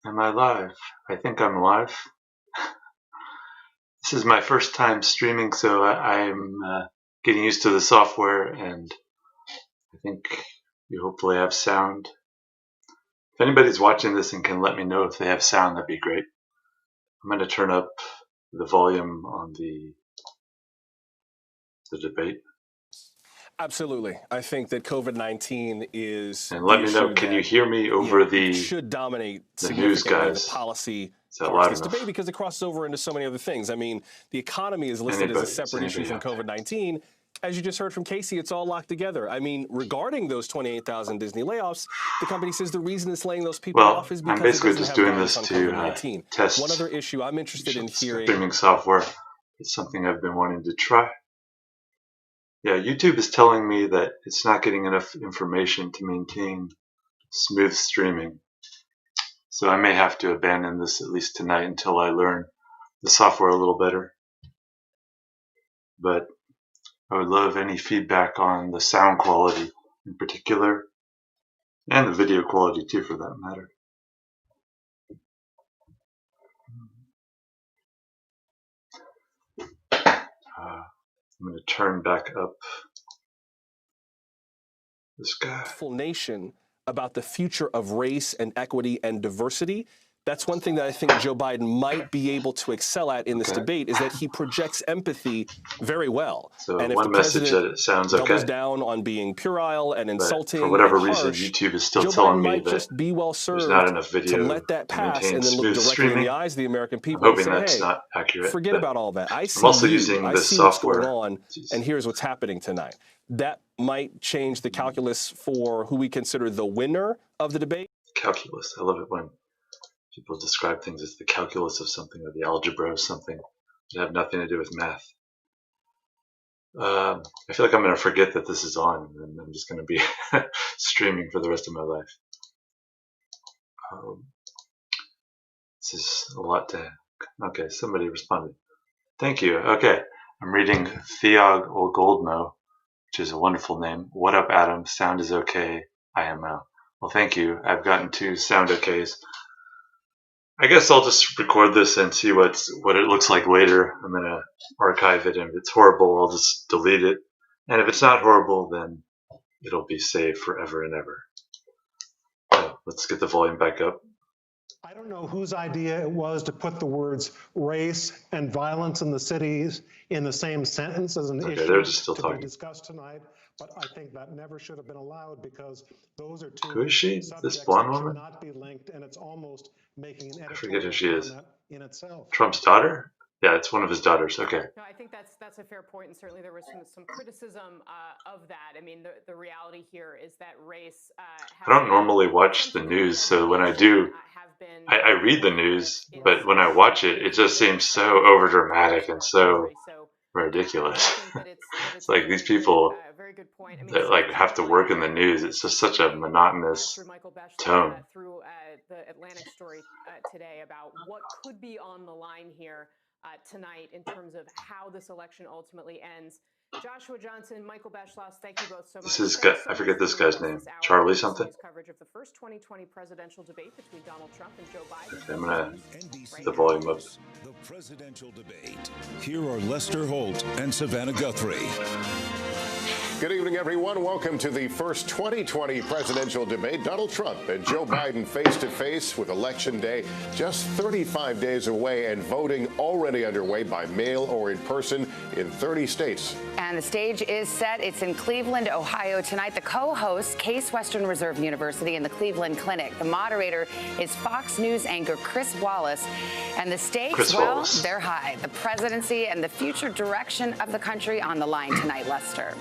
Am I live? I think I'm live. This is my first time streaming, so I'm getting used to the software, and I think you hopefully have sound. If anybody's watching this and can let me know if they have sound, that'd be great. I'm going to turn up the volume on the debate. Absolutely. I think that COVID-19 is and let me know, can you hear me over the should dominate the news guys? the policy part of this debate because it crosses over into so many other things. I mean, the economy is listed as a separate issue from COVID-19. As you just heard from Casey, it's all locked together. I mean, regarding those 28,000 Disney layoffs, the company says the reason it's laying those people off is because I'm basically it just doesn't doing have this to COVID-19. test one other issue I'm interested in hearing. Streaming software. It's something I've been wanting to try. Yeah, YouTube is telling me that it's not getting enough information to maintain smooth streaming. So I may have to abandon this at least tonight until I learn the software a little better. But I would love any feedback on the sound quality in particular, and the video quality too, for that matter. I'm going to turn back up this guy. Full nation about the future of race and equity and diversity. That's one thing that I think Joe Biden might be able to excel at in this debate, is that he projects empathy very well. So and if one the message that it sounds okay, doubles down on being puerile and insulting, for whatever and reason, harsh, YouTube is still Joe telling Biden me might that just be well served there's not enough video to let that pass and then look directly streaming. in the eyes of the American people I'm and hoping say, that's hey, not accurate, forget about all that. I see I'm also you, using I this see software. what's going on, and here's what's happening tonight. That might change the calculus for who we consider the winner of the debate. Calculus. I love it when people describe things as the calculus of something or the algebra of something that have nothing to do with math. I feel like I'm going to forget that this is on, and I'm just going to be streaming for the rest of my life. This is a lot to... Okay, somebody responded. Thank you. Okay, I'm reading Theog Goldmo, which is a wonderful name. What up, Adam? Sound is okay. IMO. Well, thank you. I've gotten 2 sound okays. I guess I'll just record this and see what it looks like later. I'm going to archive it, and if it's horrible, I'll just delete it. And if it's not horrible, then it'll be saved forever and ever. So let's get the volume back up. I don't know whose idea it was to put the words race and violence in the cities in the same sentence as an issue they're just still talking. Be discussed tonight, but I think that never should have been allowed, because those are 2 Who is she? This subjects blonde that should woman? not be linked, and it's almost making an I forget who she is. in itself. Trump's daughter? Yeah, it's one of his daughters. Okay. No, I think that's a fair point, and certainly there was some criticism of that. I mean, the reality here is that race. I don't normally watch the news, so when I do, I read the news, but when I watch it, it just seems so overdramatic and so ridiculous. It's like these people that like have to work in the news. It's just such a monotonous tone. Through the Atlantic story today about what could be on the line here tonight in terms of how this election ultimately ends. Joshua Johnson, Michael Beschloss, thank you both so much. This is I forget this guy's name. Charlie something. Coverage of the first 2020 presidential debate between Donald Trump and Joe Biden. Okay, I'm gonna the volume up. The presidential debate. Here are Lester Holt and Savannah Guthrie. Good evening, everyone. Welcome to the first 2020 presidential debate. Donald Trump and Joe Biden face-to-face with Election Day just 35 days away, and voting already underway by mail or in person in 30 states. And the stage is set. It's in Cleveland, Ohio tonight. The co-host, Case Western Reserve University and the Cleveland Clinic. The moderator is Fox News anchor Chris Wallace. And the stakes, well, they're high. The presidency and the future direction of the country on the line tonight, Lester.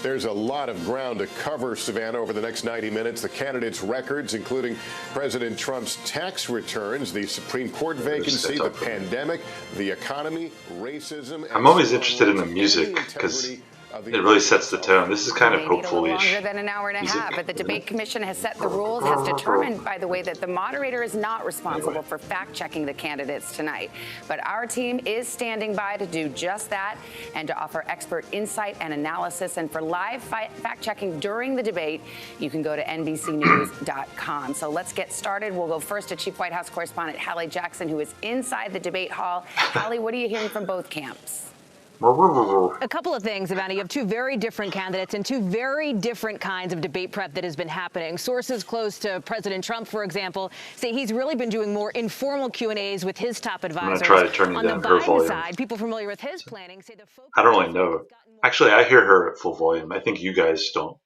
There's a lot of ground to cover, Savannah, over the next 90 minutes. The candidates' records, including President Trump's tax returns, the Supreme Court vacancy, the pandemic, the economy, racism. I'm always interested in the music, because It really sets the tone. This is kind of hopeful-ish. Longer than an hour and a half, but the debate commission has set the rules, has determined, by the way, that the moderator is not responsible for fact-checking the candidates tonight. But our team is standing by to do just that and to offer expert insight and analysis. And for live fact-checking during the debate, you can go to NBCnews.com. So let's get started. We'll go first to Chief White House correspondent Hallie Jackson, who is inside the debate hall. Hallie, what are you hearing from both camps? A couple of things, Ivana. You have two very different candidates and two very different kinds of debate prep that has been happening. Sources close to President Trump, for example, say he's really been doing more informal Q&As with his top advisors. I'm going to try turning on the down her Biden volume. side, people familiar with his planning say the focus I don't really know. Actually, I hear her at full volume. I think you guys don't.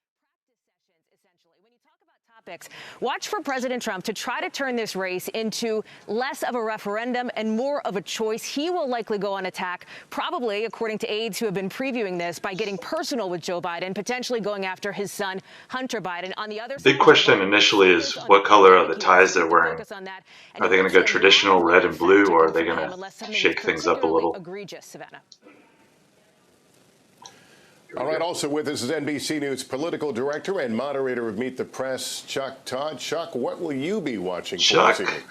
Watch for President Trump to try to turn this race into less of a referendum and more of a choice. He will likely go on attack, probably, according to aides who have been previewing this, by getting personal with Joe Biden, potentially going after his son, Hunter Biden. On the other side, Big question initially is what color are the ties they're wearing? Are they going to go traditional red and blue, or are they going to shake things up a little? Egregious, Savannah. All right, also with us is NBC News political director and moderator of Meet the Press, Chuck Todd. Chuck, what will you be watching for this evening?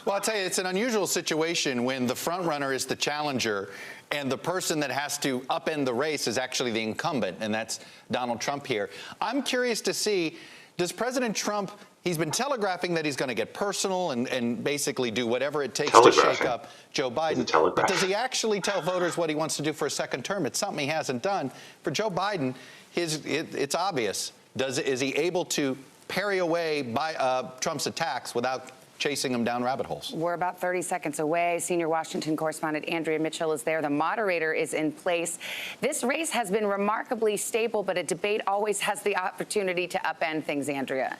Well, I'll tell you, it's an unusual situation when the front runner is the challenger and the person that has to upend the race is actually the incumbent, and that's Donald Trump here. I'm curious to see, does President Trump, he's been telegraphing that he's going to get personal and basically do whatever it takes to shake up Joe Biden. But does he actually tell voters what he wants to do for a second term? It's something he hasn't done. For Joe Biden, it's obvious. Is he able to parry away by Trump's attacks without chasing him down rabbit holes? We're about 30 seconds away. Senior Washington correspondent Andrea Mitchell is there. The moderator is in place. This race has been remarkably stable, but a debate always has the opportunity to upend things, Andrea.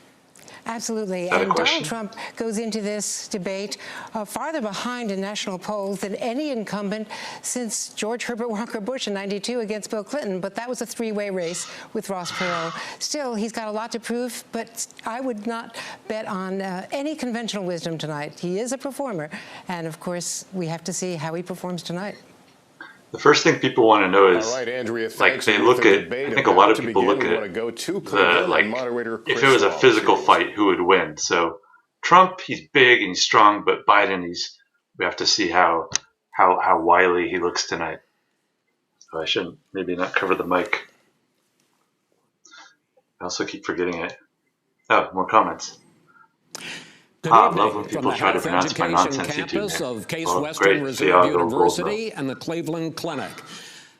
Absolutely. And Donald Trump goes into this debate farther behind in national polls than any incumbent since George Herbert Walker Bush in '92 against Bill Clinton. But that was a three-way race with Ross Perot. Still, he's got a lot to prove, but I would not bet on any conventional wisdom tonight. He is a performer. And, of course, we have to see how he performs tonight. The first thing people want to know is, Andrea, like, they look at, I think a lot of people look at if it was a physical fight, who would win? So Trump, he's big and he's strong, but Biden, we have to see how wily he looks tonight. So I shouldn't maybe not cover the mic. I also keep forgetting it. Oh, more comments. I love when people try to pronounce my nonsense campus YouTube of Case name. Western Reserve University and the Cleveland Clinic.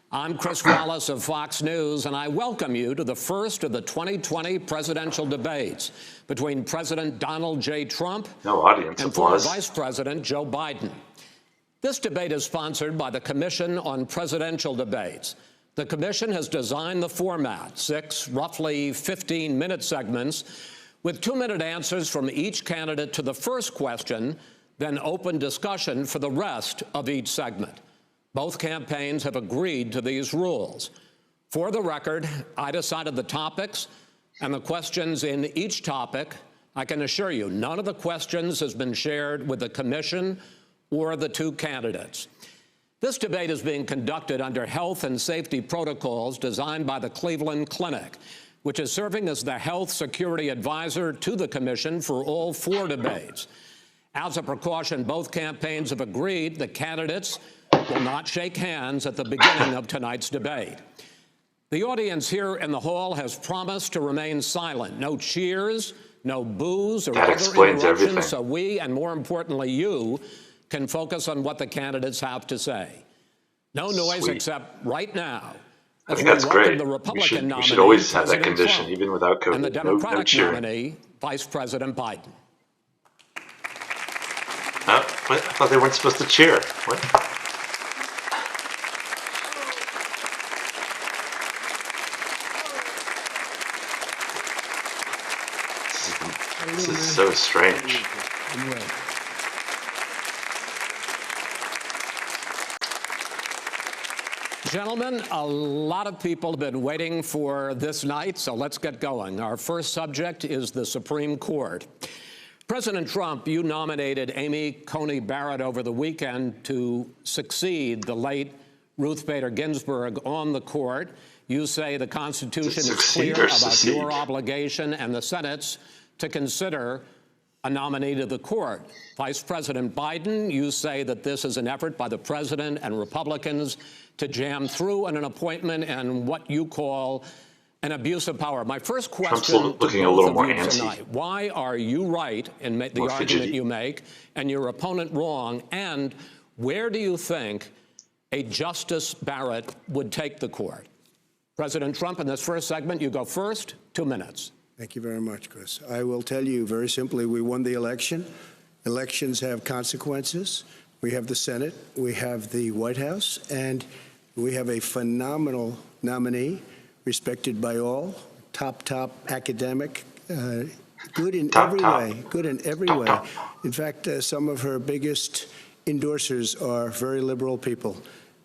I'm Chris Wallace of Fox News, and I welcome you to the first of the 2020 presidential debates between President Donald J. Trump and former Vice President Joe Biden. This debate is sponsored by the Commission on Presidential Debates. The commission has designed the format, 6 roughly 15-minute segments, with 2-minute answers from each candidate to the first question, then open discussion for the rest of each segment. Both campaigns have agreed to these rules. For the record, I decided the topics and the questions in each topic. I can assure you, none of the questions has been shared with the commission or the two candidates. This debate is being conducted under health and safety protocols designed by the Cleveland Clinic, which is serving as the health security advisor to the commission for all 4 debates. As a precaution, both campaigns have agreed the candidates will not shake hands at the beginning of tonight's debate. The audience here in the hall has promised to remain silent. No cheers, no boos or other interruptions, so we, and more importantly you, can focus on what the candidates have to say. No noise except right now. I think that's great. We should always have that condition, Trump, even without COVID. And the Democratic no cheering. nominee, Vice President Biden. I thought they weren't supposed to cheer. What? This is so strange. Gentlemen, a lot of people have been waiting for this night, so let's get going. Our first subject is the Supreme Court. President Trump, you nominated Amy Coney Barrett over the weekend to succeed the late Ruth Bader Ginsburg on the court. You say the Constitution is clear about your obligation and the Senate's to consider a nominee to the court. Vice President Biden, you say that this is an effort by the president and Republicans to jam through an appointment and what you call an abuse of power. My first question to both of you tonight, why are you right in the argument you make and your opponent wrong? And where do you think a Justice Barrett would take the court? President Trump, in this first segment, you go first, 2 minutes. Thank you very much, Chris. I will tell you very simply, we won the election. Elections have consequences. We have the Senate, we have the White House, and we have a phenomenal nominee, respected by all, top academic, good in every way, good in every way. In fact, some of her biggest endorsers are very liberal people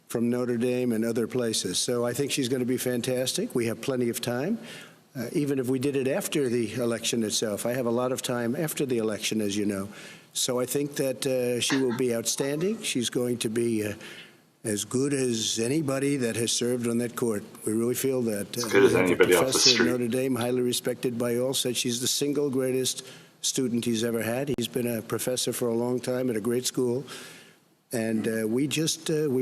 from Notre Dame and other places. So I think she's going to be fantastic. We have plenty of time, even if we did it after the election itself. I have a lot of time after the election, as you know. So I think that she will be outstanding. She's going to be as good as anybody that has served on that court. We really feel that. As good as anybody off the street. Professor at Notre Dame, highly respected by all, said she's the single greatest student he's ever had. He's been a professor for a long time at a great school. And we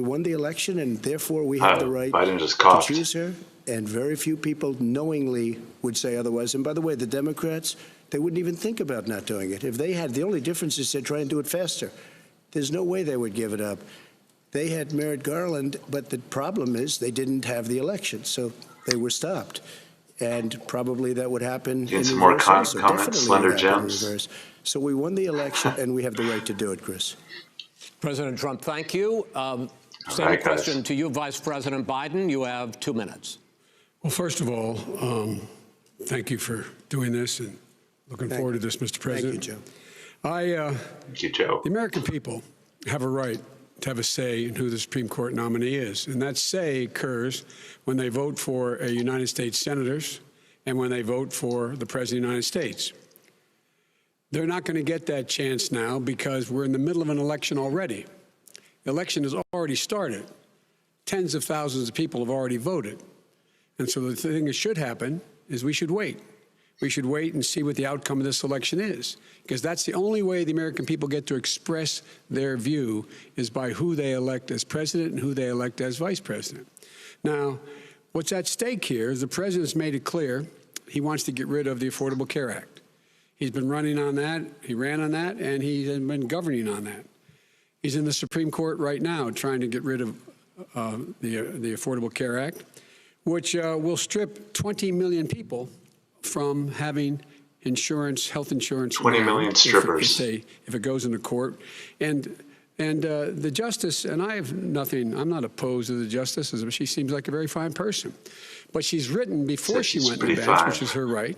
won the election, and therefore we have the right to choose her. And very few people knowingly would say otherwise. And by the way, the Democrats, they wouldn't even think about not doing it. If they had, the only difference is they'd try and do it faster. There's no way they would give it up. They had Merrick Garland, but the problem is they didn't have the election, so they were stopped. And probably that would happen in some more reverse. comments, Slender Gems. So we won the election, and we have the right to do it, Chris. President Trump, thank you. Same question to you, Vice President Biden. You have 2 minutes. Well, first of all, thank you for doing this, and looking forward to this, Mr. President. Thank you, Joe. Thank you, Joe. The American people have a right to have a say in who the Supreme Court nominee is, and that say occurs when they vote for a United States senators and when they vote for the President of the United States. They're not going to get that chance now because we're in the middle of an election already. The election has already started. Tens of thousands of people have already voted. And so the thing that should happen is we should wait. We should wait and see what the outcome of this election is, because that's the only way the American people get to express their view is by who they elect as president and who they elect as vice president. Now, what's at stake here is the president's made it clear he wants to get rid of the Affordable Care Act. He's been running on that, he ran on that, and he's been governing on that. He's in the Supreme Court right now trying to get rid of the Affordable Care Act, which will strip 20 million people from having insurance, health insurance. 20 million strippers. If it goes into court. And the justice, and I have nothing, I'm not opposed to the justice, she seems like a very fine person. But she's written before she went to the bench, which is her right,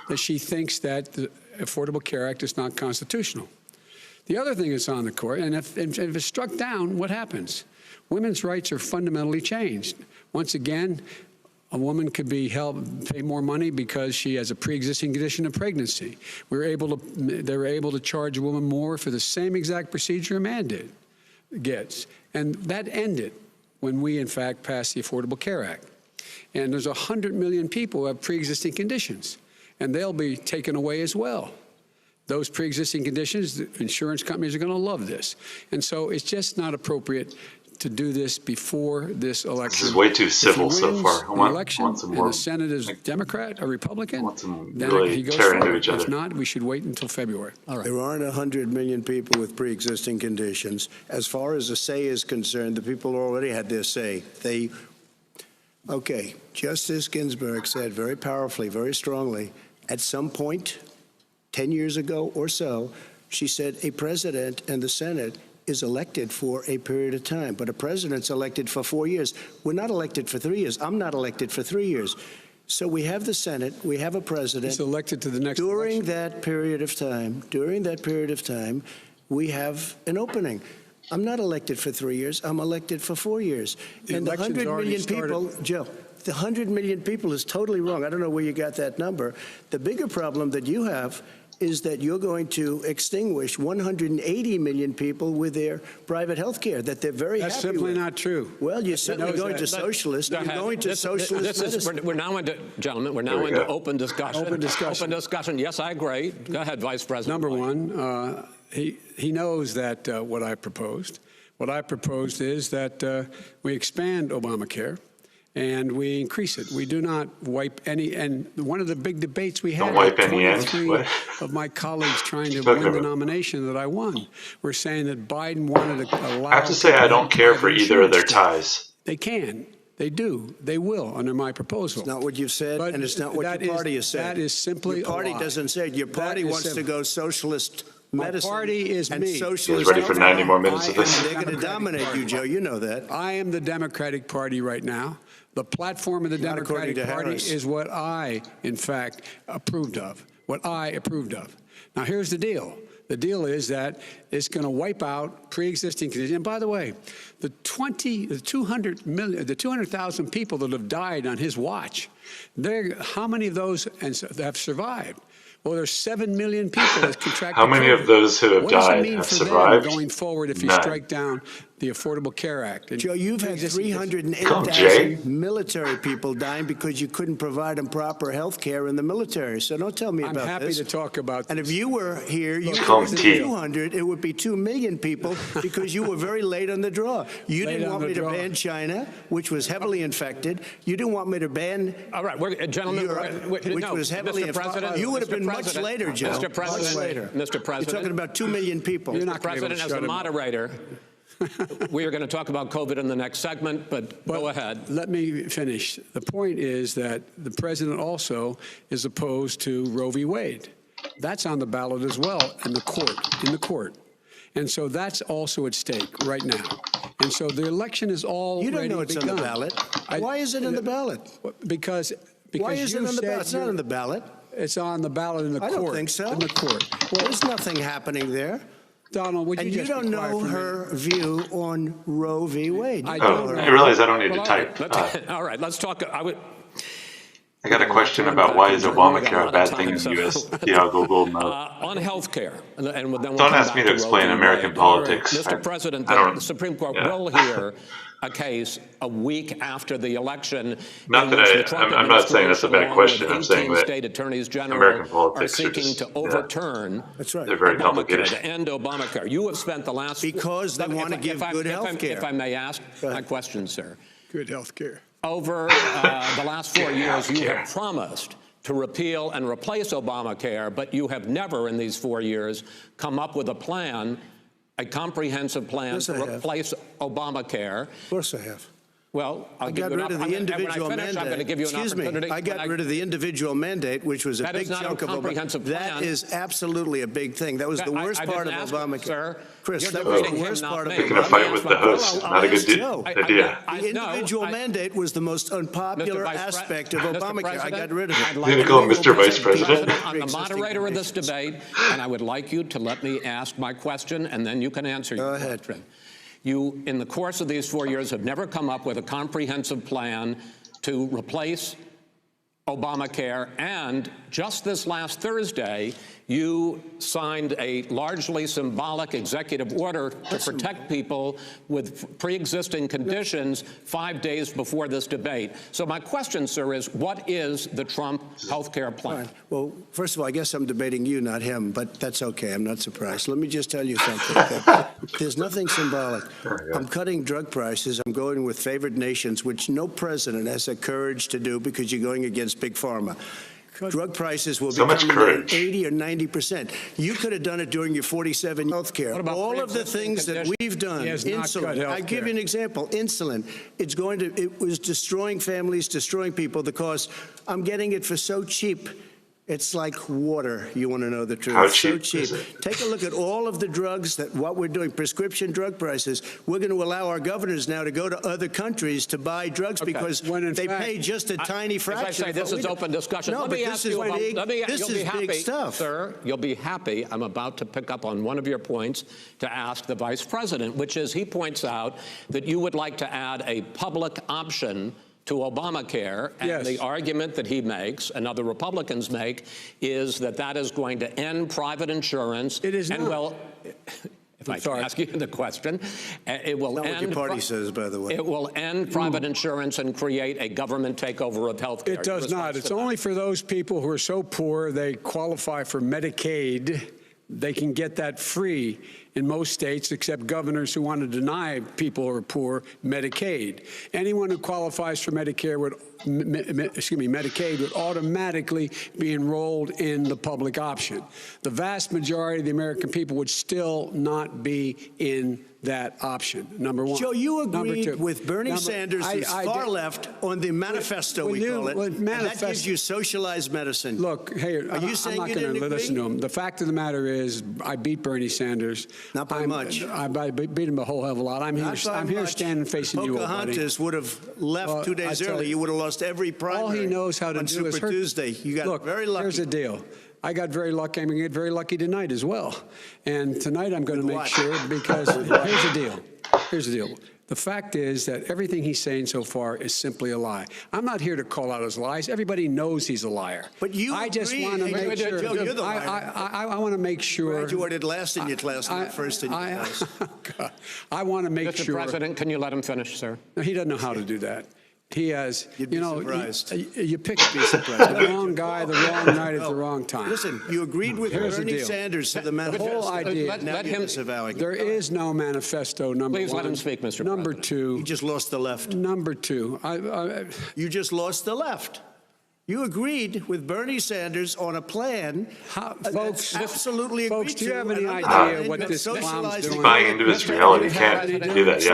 that she thinks that the Affordable Care Act is not constitutional. The other thing that's on the court, and if it's struck down, what happens? Women's rights are fundamentally changed. Once again, a woman could be pay more money because she has a pre-existing condition of pregnancy. They were able to charge a woman more for the same exact procedure a man gets. And that ended when we, in fact, passed the Affordable Care Act. And there's 100 million people who have pre-existing conditions, and they'll be taken away as well. Those pre-existing conditions, the insurance companies are going to love this. And so it's just not appropriate to do this before this election. This is way too civil so far. I want some more. And the Senate is Democrat or Republican, then really he goes tear into forward. each other. If not, we should wait until February. All right. There aren't 100 million people with pre-existing conditions. As far as the say is concerned, the people already had their say. Okay, Justice Ginsburg said very powerfully, very strongly, at some point, 10 years ago or so, she said a president and the Senate is elected for a period of time, but a president's elected for 4 years. We're not elected for 3 years. I'm not elected for 3 years. So we have the Senate, we have a president. He's elected to the next election. During that period of time, we have an opening. I'm not elected for 3 years. I'm elected for 4 years. And the 100 million people, Joe, the 100 million people is totally wrong. I don't know where you got that number. The bigger problem that you have is that you're going to extinguish 180 million people with their private health care that they're very That's happy simply with. not true. Well, you're certainly going to socialist. You're going to socialist medicine. We're now into, gentlemen, we're now into open discussion. Open discussion. Open discussion. Yes, I agree. Go ahead, Vice President. Number one, he knows that what I proposed. What I proposed is that we expand Obamacare and we increase it. We do not wipe any. And one of the big debates we had, 23 of my colleagues trying to win the nomination that I won, were saying that Biden wanted to allow. I have to say I don't care for either of their ties. They can. They do. They will under my proposal. It's not what you've said, and it's not what your party has said. That is simply your party a lie. doesn't say it. Your party wants to go socialist medicine. My party is and me. Socialist. He's ready for 90 more minutes of this. They're going to dominate you, Joe. You know that. I am the Democratic Party right now. The platform of the Democratic Party is what I, in fact, approved of. What I approved of. Now, here's the deal. The deal is that it's going to wipe out pre-existing conditions. And by the way, the 200,000 people that have died on his watch, how many of those have survived? Well, there's 7 million people that contracted. How many of those who have died have survived? Going forward, if you strike down the Affordable Care Act. And Joe, you've had 308,000 military people dying because you couldn't provide them proper health care in the military. So don't tell me about this. I'm happy to talk about this. And if you were here, you would be 200. It would be 2 million people because you were very late on the draw. You didn't want me to ban China, which was heavily infected. You didn't want me to ban. All right, gentlemen, Europe, which was heavily infected. You would have been much later, Joe. Mr. President, much later. Mr. President, you're talking about 2 million people. Mr. President, as the moderator. We are going to talk about COVID in the next segment, but go ahead. Let me finish. The point is that the president also is opposed to Roe v. Wade. That's on the ballot as well in the court. And so that's also at stake right now. And so the election is already begun. You don't know it's on the ballot. Why is it on the ballot? Because why is it on the ballot? It's not on the ballot. It's on the ballot in the court. I don't think so. In the court. Well, there's nothing happening there. Donald, would you just don't know her view on Roe v. Wade. I realize I don't need to type. All right, let's talk. I got a question about why is Obamacare a bad thing in the U.S. Thiago Goldmo. On health care. And then don't ask me to explain American politics. Mr. President, the Supreme Court will hear a case a week after the election. Not that I'm not saying that's a bad question. I'm saying that state attorneys general American politics are seeking to overturn. That's right. They're very complicated. To end Obamacare. You have spent the last because they want to give good health care. If I may ask my question, sir. Good health care. Over the last 4 years, you have promised to repeal and replace Obamacare, but you have never in these 4 years come up with a plan, a comprehensive plan to replace Obamacare. Of course I have. Well, I got rid of the individual mandate. I'm going to give you an opportunity. I got rid of the individual mandate, which was a big chunk of Obamacare. That is absolutely a big thing. That was the worst part of Obamacare. Sir, Chris, that was the worst part of it. Picking a fight with the host, not a good idea. The individual mandate was the most unpopular aspect of Obamacare. I got rid of it. You're going to call him Mr. Vice President? I'm the moderator of this debate, and I would like you to let me ask my question, and then you can answer your question. You, in the course of these 4 years, have never come up with a comprehensive plan to replace Obamacare, and just this last Thursday, you signed a largely symbolic executive order to protect people with pre-existing conditions 5 days before this debate. So my question, sir, is what is the Trump health care plan? Right. Well, first of all, I guess I'm debating you, not him, but that's okay. I'm not surprised. Let me just tell you something. There's nothing symbolic. I'm cutting drug prices. I'm going with favored nations, which no president has the courage to do because you're going against Big Pharma. Drug prices will be coming down 80 or 90%. You could have done it during your 47 health care. All of the things that we've done, insulin. I give you an example. Insulin. It was destroying families, destroying people because I'm getting it for so cheap. It's like water. You want to know the truth. How cheap so cheap. is it? Take a look at all of the drugs what we're doing, prescription drug prices. We're going to allow our governors now to go to other countries to buy drugs because they pay just a tiny fraction. As I say, this is open discussion. No, let but me this ask is you about, big. This is big stuff, sir. You'll be happy. I'm about to pick up on one of your points to ask the vice president, which is he points out that you would like to add a public option to Obamacare, and the argument that he makes and other Republicans make is that that is going to end private insurance. It is and not. Well, if I can ask you the question, it will Not end. what your party says, by the way. It will end private insurance and create a government takeover of health care. It does not. It's only for those people who are so poor they qualify for Medicaid. They can get that free in most states, except governors who want to deny people who are poor Medicaid. Anyone who qualifies for Medicare would, Medicaid would automatically be enrolled in the public option. The vast majority of the American people would still not be in that option, number one. Joe, you agreed with Bernie Sanders, who's far left, on the manifesto, we call it. And that gives you socialized medicine. Look, hey, I'm not going to listen to him. The fact of the matter is, I beat Bernie Sanders. Not by much. I beat him a whole hell of a lot. I'm here standing facing you, old buddy. Pocahontas would have left 2 days early. You would have lost every primary. All he knows how to do is Super Tuesday. You got very lucky. Here's the deal. I got very lucky. I'm going to get very lucky tonight as well. And tonight I'm going to make sure, because here's the deal. Here's the deal. The fact is that everything he's saying so far is simply a lie. I'm not here to call out his lies. Everybody knows he's a liar. But you I just want to make sure. Joe, you're the liar. I want to make sure. Graduated last in your class, not first in your class. I want to make sure. Mr. President, can you let him finish, sir? No, he doesn't know how to do that. He has, you pick the wrong guy, the wrong night at the wrong time. Listen, you agreed with Bernie Sanders to the manifesto. The whole idea. Let him. There is no manifesto, number one. Please let him speak, Mr. President. Number two. You just lost the left. Number two. You just lost the left. You agreed with Bernie Sanders on a plan. Folks, absolutely agreed do you have any to, idea what this clown's doing? He's buying into his reality. You can't do that. You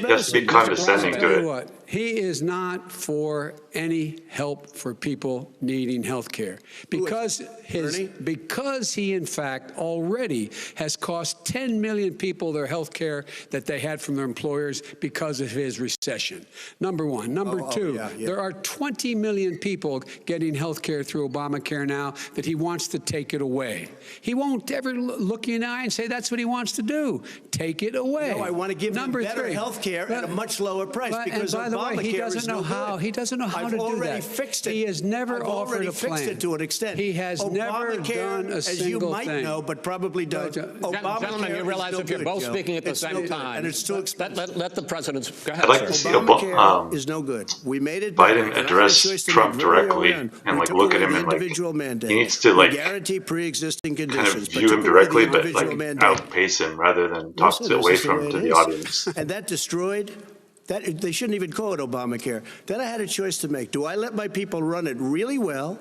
have to be condescending to it. He is not for any help for people needing health care because he in fact already has cost 10 million people their health care that they had from their employers because of his recession. Number one. Number two, there are 20 million people getting health care through Obamacare now that he wants to take it away. He won't ever look you in the eye and say that's what he wants to do. Take it away. No, I want to give them better health care at a much lower price because he doesn't know how. He doesn't know how to do that. I've already fixed it. He has never offered a plan. Fixed it to an extent. He has never done a single thing. As you might know, but probably don't. Gentlemen, you realize if you're both speaking at the same time, and it's too expensive. Let the president go ahead. I'd like to see Obamacare is no good. We made it. Biden address Trump directly and like look at him and like he needs to like guarantee pre-existing kind of conditions. view him directly, but like outpace him rather than talk away from him to the audience. And that destroyed. That they shouldn't even call it Obamacare. Then I had a choice to make. Do I let my people run it really well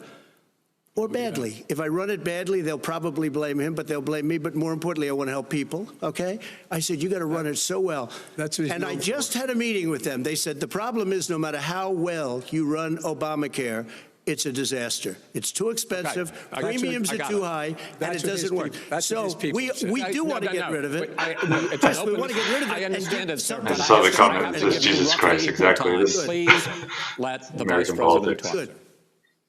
or badly? If I run it badly, they'll probably blame him, but they'll blame me. But more importantly, I want to help people, okay? I said, you got to run it so well. And I just had a meeting with them. They said, the problem is no matter how well you run Obamacare, it's a disaster. It's too expensive. Premiums are too high, and it doesn't work. So we do want to get rid of it. Yes, we want to get rid of it. I understand it, sir. I saw the comment. It says, Jesus Christ, exactly. Please let the Vice President talk. Good.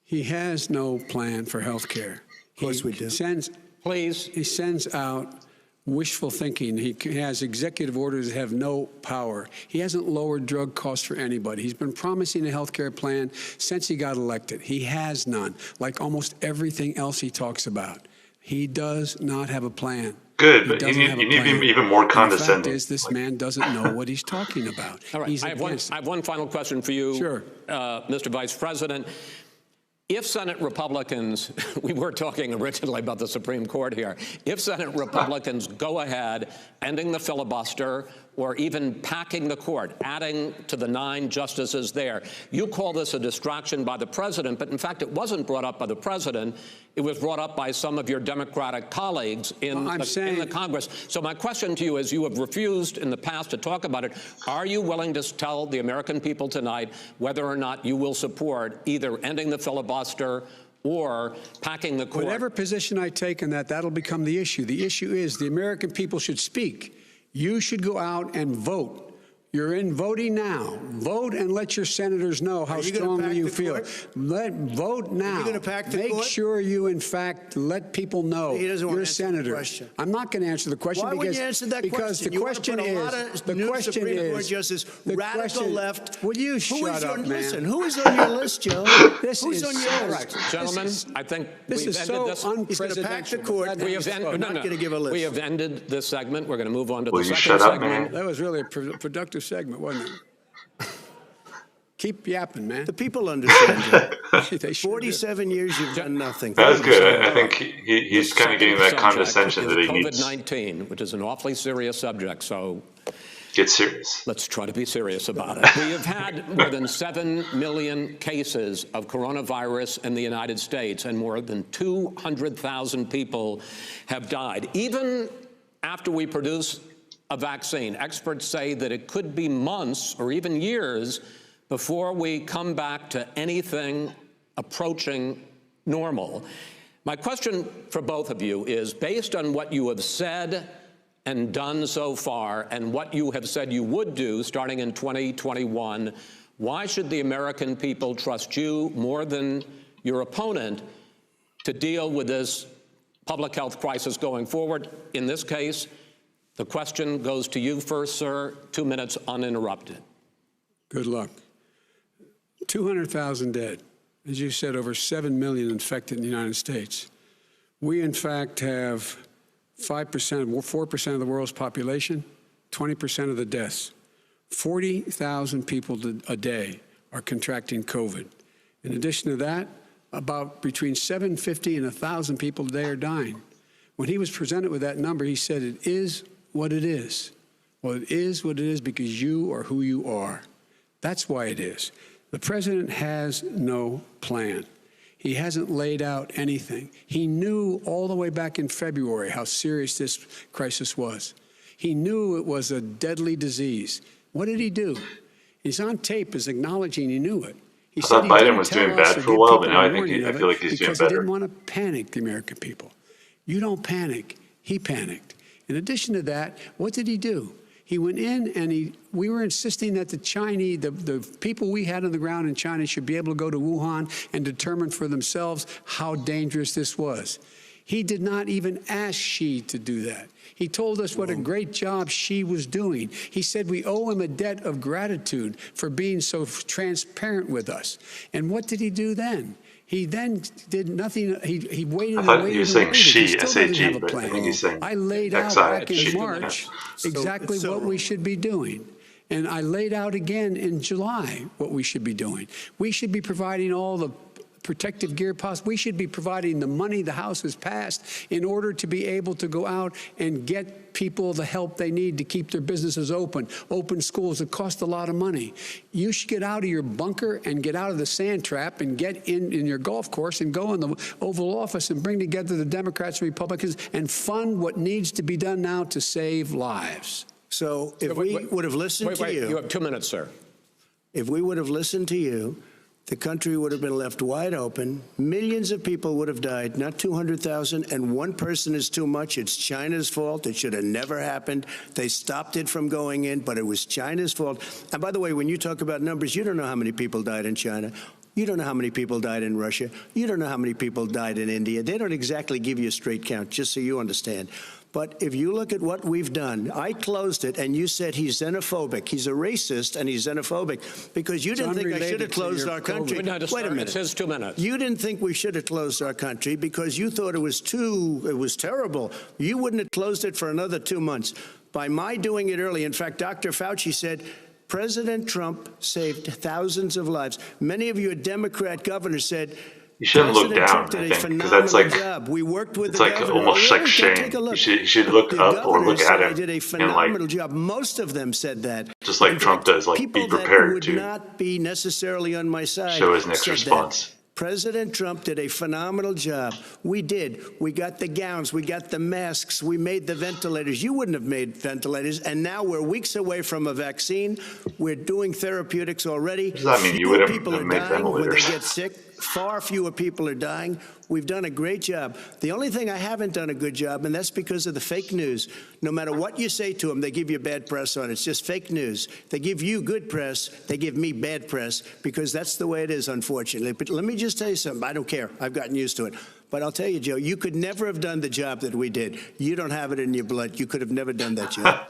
He has no plan for health care. Of course we do. He sends out wishful thinking. He has executive orders that have no power. He hasn't lowered drug costs for anybody. He's been promising a health care plan since he got elected. He has none, like almost everything else he talks about. He does not have a plan. Good, but you need to be even more condescending. The fact is, this man doesn't know what he's talking about. All right, I have one final question for you, Mr. Vice President. If Senate Republicans, we were talking originally about the Supreme Court here, if Senate Republicans go ahead ending the filibuster or even packing the court, adding to the 9 justices there, you call this a distraction by the president, but in fact it wasn't brought up by the president. It was brought up by some of your Democratic colleagues in the Congress. So my question to you is, you have refused in the past to talk about it. Are you willing to tell the American people tonight whether or not you will support either ending the filibuster or packing the court? Whatever position I take in that, that'll become the issue. The issue is the American people should speak. You should go out and vote. You're in voting now. Vote and let your senators know how strongly you feel. Vote now. Are you going to pack the Make court? sure you, in fact, let people know you're a senator. I'm not going to answer the question. Why wouldn't you answer that because question? the question is, the question is, radical left. Will you shut up, man? Listen, who is on your list, Joe? Who's on your list? Gentlemen, I think this is so unprecedented. We have ended this segment. We're going to move on to the second segment. That was really a productive segment, wasn't it? Keep yapping, man. The people understand you. 47 years, you've done nothing. That was good. I think he's kind of getting that condescension that he needs. COVID-19, which is an awfully serious subject, so get serious. Let's try to be serious about it. We have had more than 7 million cases of coronavirus in the United States, and more than 200,000 people have died. Even after we produce a vaccine, experts say that it could be months or even years before we come back to anything approaching normal. My question for both of you is, based on what you have said and done so far and what you have said you would do starting in 2021, why should the American people trust you more than your opponent to deal with this public health crisis going forward? In this case, the question goes to you first, sir. 2 minutes uninterrupted. Good luck. 200,000 dead. As you said, over 7 million infected in the United States. We, in fact, have 4% of the world's population, 20% of the deaths. 40,000 people a day are contracting COVID. In addition to that, about between 750 and 1,000 people a day are dying. When he was presented with that number, he said, it is what it is. Well, it is what it is because you are who you are. That's why it is. The president has no plan. He hasn't laid out anything. He knew all the way back in February how serious this crisis was. He knew it was a deadly disease. What did he do? He's on tape as acknowledging he knew it. He said Biden was doing bad for a while, but now I feel like he's doing because better. He didn't want to panic the American people. You don't panic. He panicked. In addition to that, what did he do? He went in and we were insisting that the people we had on the ground in China should be able to go to Wuhan and determine for themselves how dangerous this was. He did not even ask Xi to do that. He told us what a great job Xi was doing. He said we owe him a debt of gratitude for being so transparent with us. And what did he do then? He then did nothing. He waited. I thought and you were saying she, S-A-G, but I think he's saying I laid out back in March exactly what we should be doing. And I laid out again in July what we should be doing. We should be providing all the protective gear possible. We should be providing the money the House has passed in order to be able to go out and get people the help they need to keep their businesses open schools that cost a lot of money. You should get out of your bunker and get out of the sand trap and get in your golf course and go in the Oval Office and bring together the Democrats and Republicans and fund what needs to be done now to save lives. So if we would have listened to you. You have 2 minutes, sir. If we would have listened to you, the country would have been left wide open. Millions of people would have died, not 200,000. And one person is too much. It's China's fault. It should have never happened. They stopped it from going in, but it was China's fault. And by the way, when you talk about numbers, you don't know how many people died in China. You don't know how many people died in Russia. You don't know how many people died in India. They don't exactly give you a straight count, just so you understand. But if you look at what we've done, I closed it, and you said he's xenophobic. He's a racist, and he's xenophobic because you didn't think I should have closed our country. Wait a minute. It says 2 minutes. You didn't think we should have closed our country because you thought it was terrible. You wouldn't have closed it for another 2 months. By my doing it early, in fact, Dr. Fauci said, President Trump saved thousands of lives. Many of you Democrat governors said, you shouldn't look down, I think, because that's like, we worked with it's like almost like shame. You should look up or look at him. Did a phenomenal job. Most of them said that. Just like Trump does, like be prepared to not be necessarily on my side. Show his next response. President Trump did a phenomenal job. We did. We got the gowns. We got the masks. We made the ventilators. You wouldn't have made ventilators. And now we're weeks away from a vaccine. We're doing therapeutics already. What does that mean? You wouldn't have made ventilators? When they get sick. far fewer people are dying. We've done a great job. The only thing I haven't done a good job, and that's because of the fake news. No matter what you say to them, they give you bad press on it. It's just fake news. They give you good press. They give me bad press because that's the way it is, unfortunately. But let me just tell you something. I don't care. I've gotten used to it. But I'll tell you, Joe, you could never have done the job that we did. You don't have it in your blood. You could have never done that job.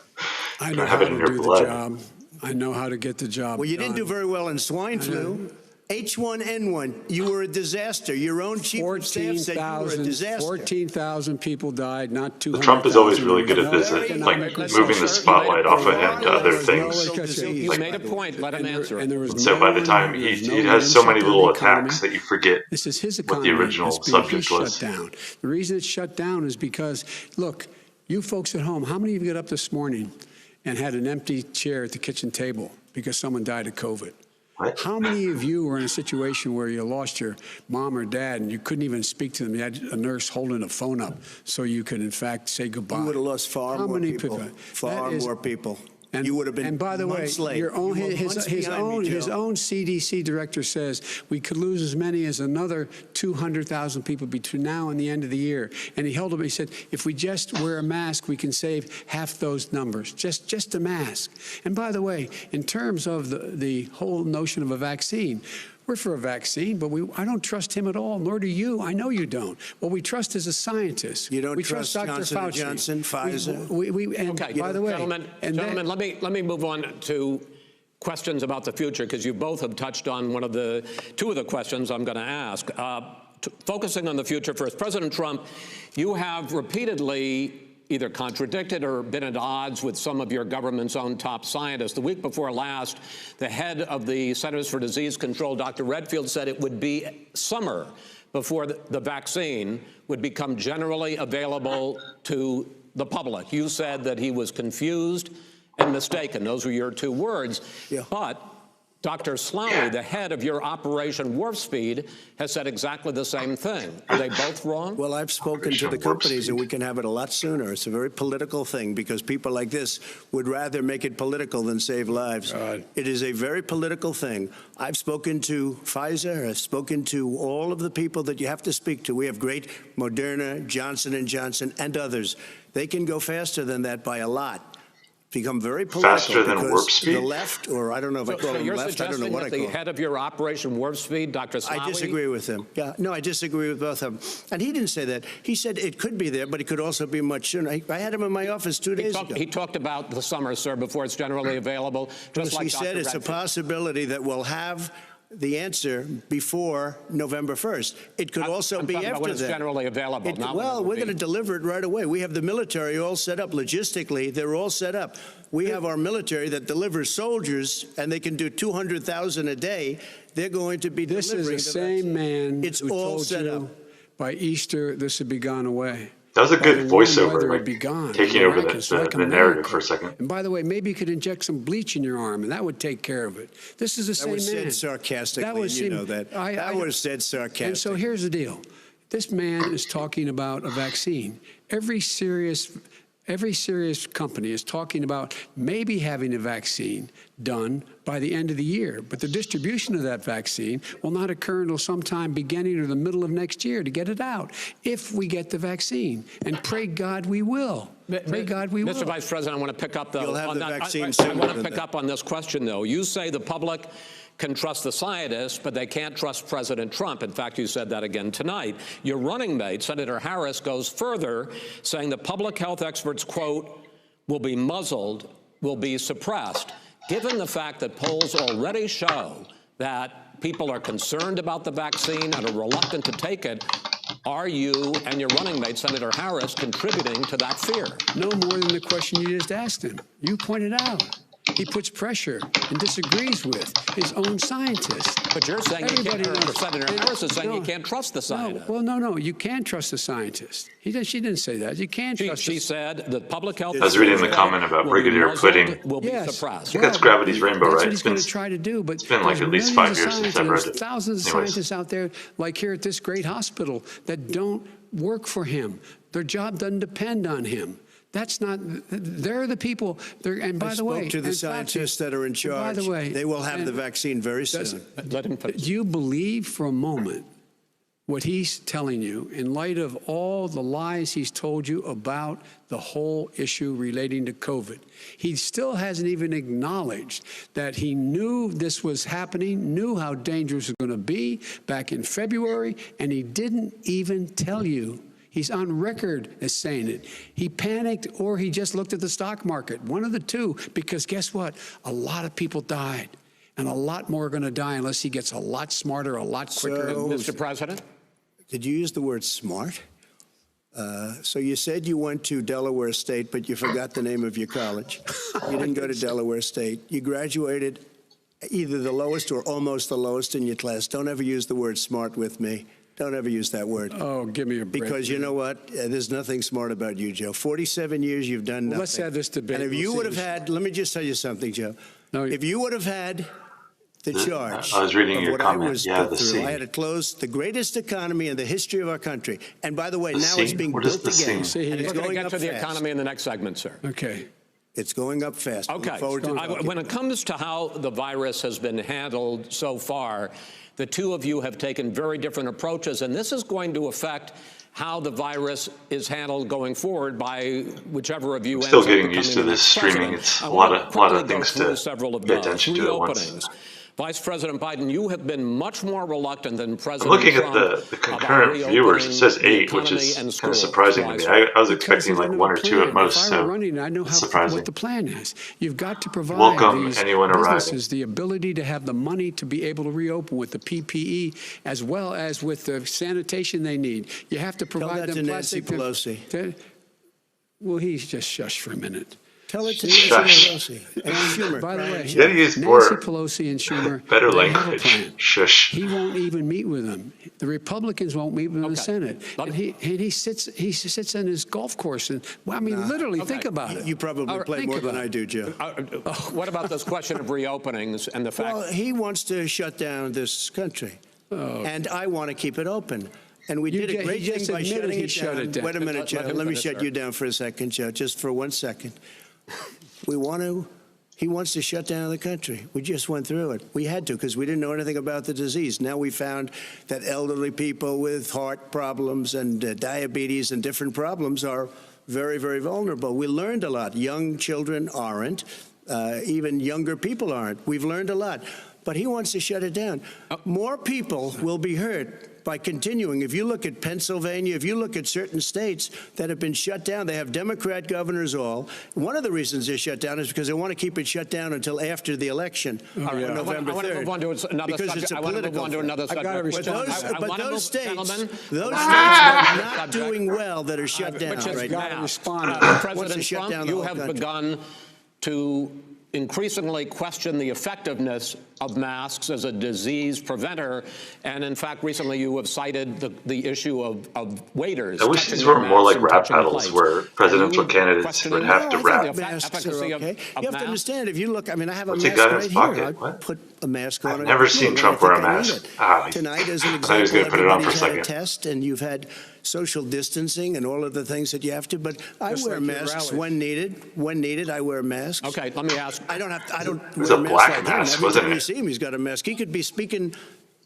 I know how to do the job. I know how to get the job Well, you done. didn't do very well in swine flu. H1N1, you were a disaster. Your own chief of staff said you were a disaster. 14,000 people died, not 200,000. Trump is always really good at this, like moving the spotlight off of him to other things. You made a point. Let him answer. So by the time he has so many little attacks that you forget this is his what the original subject was. Shut down. The reason it's shut down is because, look, you folks at home, how many of you got up this morning and had an empty chair at the kitchen table because someone died of COVID? How many of you were in a situation where you lost your mom or dad and you couldn't even speak to them? You had a nurse holding a phone up so you could, in fact, say goodbye. You would have lost far more people. Far more people. And you would have been. And by the way, your own, his own CDC director says we could lose as many as another 200,000 people between now and the end of the year. And he held up. He said, if we just wear a mask, we can save half those numbers. Just a mask. And by the way, in terms of the whole notion of a vaccine. We're for a vaccine, but I don't trust him at all, nor do you. I know you don't. What we trust is a scientist. You don't we trust Dr. Johnson Fauci. Johnson, Pfizer? Okay, by the way, gentlemen, let me move on to questions about the future, because you both have touched on two of the questions I'm going to ask. Focusing on the future first, President Trump, you have repeatedly either contradicted or been at odds with some of your government's own top scientists. The week before last, the head of the Centers for Disease Control, Dr. Redfield, said it would be summer before the vaccine would become generally available to the public. You said that he was confused and mistaken. Those were your two words. Yeah. But Dr. Slaoui, the head of your Operation Warp Speed, has said exactly the same thing. Are they both wrong? Well, I've spoken to the companies, and we can have it a lot sooner. It's a very political thing because people like this would rather make it political than save lives. It is a very political thing. I've spoken to Pfizer. I've spoken to all of the people that you have to speak to. We have great Moderna, Johnson & Johnson, and others. They can go faster than that by a lot. Become very political. Faster than Warp Speed? The left, or I don't know if I call them left, I don't know what I call them. The head of your Operation Warp Speed, Dr. Slaoui? I disagree with him. Yeah, no, I disagree with both of them. And he didn't say that. He said it could be there, but it could also be much sooner. I had him in my office 2 days ago. He talked about the summer, sir, before it's generally available. Just like he said, it's a possibility that we'll have the answer before November 1st. It could also be after when it's generally available. Well, we're going to deliver it right away. We have the military all set up. Logistically, they're all set up. We have our military that delivers soldiers, and they can do 200,000 a day. They're going to be delivering. This is the same man it's who all told set you up. By Easter this would be gone away. That was a good voiceover, like, be gone. taking over the narrative for a second. And by the way, maybe you could inject some bleach in your arm, and that would take care of it. This is the same man. That was said sarcastically, and you know that. That was said sarcastically. And so here's the deal. This man is talking about a vaccine. Every serious company is talking about maybe having a vaccine done by the end of the year. But the distribution of that vaccine will not occur until sometime beginning or the middle of next year to get it out, if we get the vaccine. And pray God we will. Pray God we will. Mr. Vice President, I want to pick up on that. I want to pick up on this question, though. You say the public can trust the scientists, but they can't trust President Trump. In fact, you said that again tonight. Your running mate, Senator Harris, goes further, saying the public health experts, quote, will be muzzled, will be suppressed. Given the fact that polls already show that people are concerned about the vaccine and are reluctant to take it, are you and your running mate, Senator Harris, contributing to that fear? No more than the question you just asked him. You pointed out. He puts pressure and disagrees with his own scientists. But you're saying Senator Harris is saying you can't trust the scientists. No, you can trust the scientists. She didn't say that. You can't trust. She said the public health. I was reading the comment about Brigadier Pudding. Will be suppressed. I think that's Gravity's Rainbow, that's right? What he's going to try to do. But it's been like at least 5 years since I've read it. Thousands of scientists out there, like here at this great hospital, that don't work for him. Their job doesn't depend on him. That's not, they're the people, and by the way. I spoke to the scientists that are in charge. By the way. They will have the vaccine very soon. Do you believe for a moment what he's telling you in light of all the lies he's told you about the whole issue relating to COVID? He still hasn't even acknowledged that he knew this was happening, knew how dangerous it was going to be back in February, and he didn't even tell you. He's on record as saying it. He panicked or he just looked at the stock market, one of the two, because guess what? A lot of people died, and a lot more are going to die unless he gets a lot smarter, a lot quicker. Mr. President? Did you use the word smart? So you said you went to Delaware State, but you forgot the name of your college. You didn't go to Delaware State. You graduated either the lowest or almost the lowest in your class. Don't ever use the word smart with me. Don't ever use that word. Oh, give me a break. Because you know what? There's nothing smart about you, Joe. 47 years, you've done nothing. Let's have this debate. And if you would have had, let me just tell you something, Joe. No, if you would have had the charge I was reading of your what comment. I was put through, I had to close the greatest economy in the history of our country. And by the way, now it's being built again. We're going to get to the economy in the next segment, sir. Okay. It's going up fast. Okay. When it comes to how the virus has been handled so far, the two of you have taken very different approaches, and this is going to affect how the virus is handled going forward by whichever of you ends up becoming the next president. Still getting used to this streaming. It's a lot of things to pay attention to at once. Vice President Biden, you have been much more reluctant than President Looking Trump. at the concurrent viewers, it says 8, which is kind of surprising to me. I was expecting like 1 or 2 at most, so it's surprising. What the plan is. You've got to provide Welcome these anyone businesses the ability to have the money to be able to reopen with the PPE as well as with the sanitation they need. You have to provide them plastic. Tell that to Nancy Pelosi. Well, he's just shush for a minute. Tell it to Nancy Pelosi and Schumer. By the way, Nancy Pelosi and Schumer, better they have a language. plan. Shush. He won't even meet with them. The Republicans won't meet with him in the Senate. And he sits on his golf course. And well, I mean, literally, think about it. You probably play more than I do, Joe. What about this question of reopenings and the fact? Well, he wants to shut down this country, and I want to keep it open. And we did a great thing by shutting it down. Wait a minute, Joe. Let me shut you down for a second, Joe, just for 1 second. He wants to shut down the country. We just went through it. We had to because we didn't know anything about the disease. Now we found that elderly people with heart problems and diabetes and different problems are very, very vulnerable. We learned a lot. Young children aren't. Even younger people aren't. We've learned a lot. But he wants to shut it down. More people will be hurt by continuing. If you look at Pennsylvania, if you look at certain states that have been shut down, they have Democrat governors all. One of the reasons they're shut down is because they want to keep it shut down until after the election on November 3rd. I want to move on to another subject. I want to move on to another subject. But those states are not doing well that are shut down right now. President Trump, you have begun to increasingly question the effectiveness of masks as a disease preventer, and in fact, recently you have cited the issue of waiters. I wish these were more like rap battles where presidential candidates would have to rap. Masks are okay. You have to understand, if you look, I mean, I have a What's mask he got in his right here. pocket? I put a mask on. I've never seen Trump wear a mask. Tonight, as an I thought he was going to example, put it on for a everybody's had a second. test, and you've had social distancing and all of the things that you have to. But I wear masks when needed. When needed, I wear masks. Okay, let me ask. I don't It's wear a a black mask. mask, Every wasn't time you it? see him, he's got a mask. He could be speaking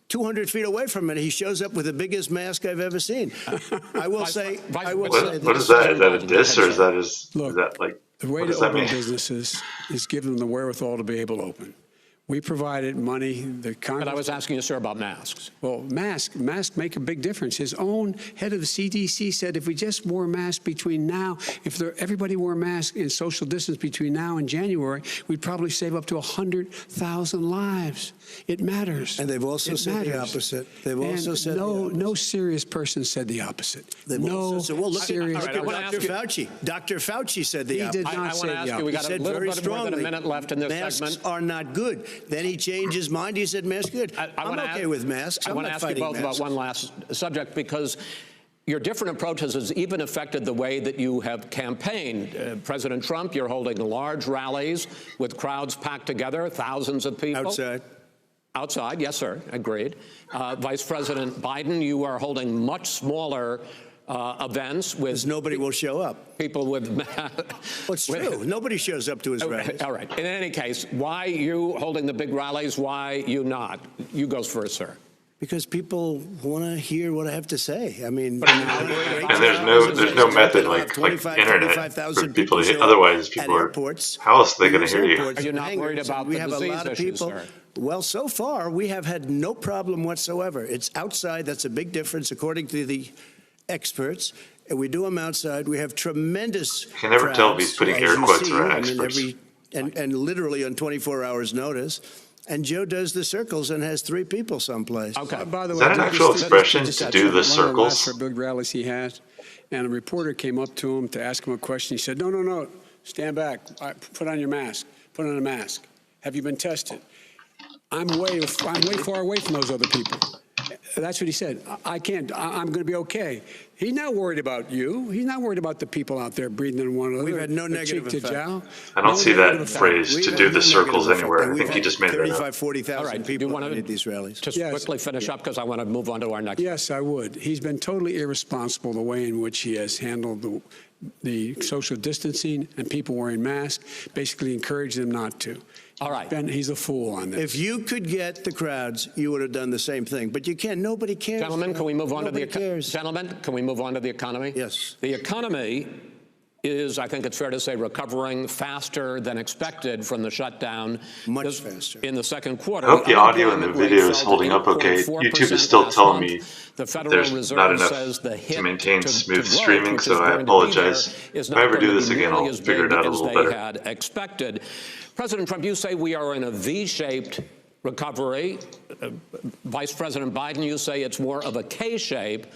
200 feet away from it. He shows up with the biggest mask I've ever seen. I will say. What is that? Is that a diss or is that like? The way to open businesses is give them the wherewithal to be able to open. We provided money. The Congress. But I was asking you, sir, about masks. Well, masks make a big difference. His own head of the CDC said if we just wore masks between now, everybody wore masks in social distance between now and January, we'd probably save up to 100,000 lives. It matters. And they've also said the opposite. They've also said no serious person said the opposite. Well, look serious. at Dr. Fauci. Dr. Fauci said the opposite. He did not say the opposite. We got a little bit more than a minute left in this masks segment. Masks are not good. Then he changed his mind. He said masks good. I'm okay with masks. I want to ask you both about one last subject because your different approaches has even affected the way that you have campaigned. President Trump, you're holding large rallies with crowds packed together, thousands of people. Outside, yes, sir. Agreed. Vice President Biden, you are holding much smaller events with nobody will show up. People with well, it's true. Nobody shows up to his rallies. All right. In any case, why you holding the big rallies? Why you not? You goes first, sir. Because people want to hear what I have to say. I mean, and there's no method like internet for people. Otherwise, people are. How else are they going to hear you? Are you not worried about the disease issues, sir? Well, so far we have had no problem whatsoever. It's outside. That's a big difference, according to the experts. And we do them outside. We have tremendous. You can never tell if he's putting air quotes around experts. And literally on 24 hours notice. And Joe does the circles and has 3 people someplace. Okay. By the way, is that an actual expression to do the circles? For big rallies he has, and a reporter came up to him to ask him a question. He said, "No, stand back. Put on your mask. Put on a mask. Have you been tested?" I'm way far away from those other people. That's what he said. I can't. I'm going to be okay. He's not worried about you. He's not worried about the people out there breathing in one another. We've had no negative effect. I don't see that phrase to do the circles anywhere. I think he just made that up. 40,000 people at these rallies. Just quickly finish up because I want to move on to our next. Yes, I would. He's been totally irresponsible the way in which he has handled the social distancing and people wearing masks, basically encouraged them not to. All right. He's a fool on this. If you could get the crowds, you would have done the same thing. But you can't. Nobody cares. Gentlemen, can we move on to the economy? Yes. The economy is, I think it's fair to say, recovering faster than expected from the shutdown. Much faster. In the second quarter. I hope the audio and the video is holding up okay. YouTube is still telling me there's not enough to maintain smooth streaming, so I apologize. If I ever do this again, I'll figure it out a little better. Had expected. President Trump, you say we are in a V-shaped recovery. Vice President Biden, you say it's more of a K-shape.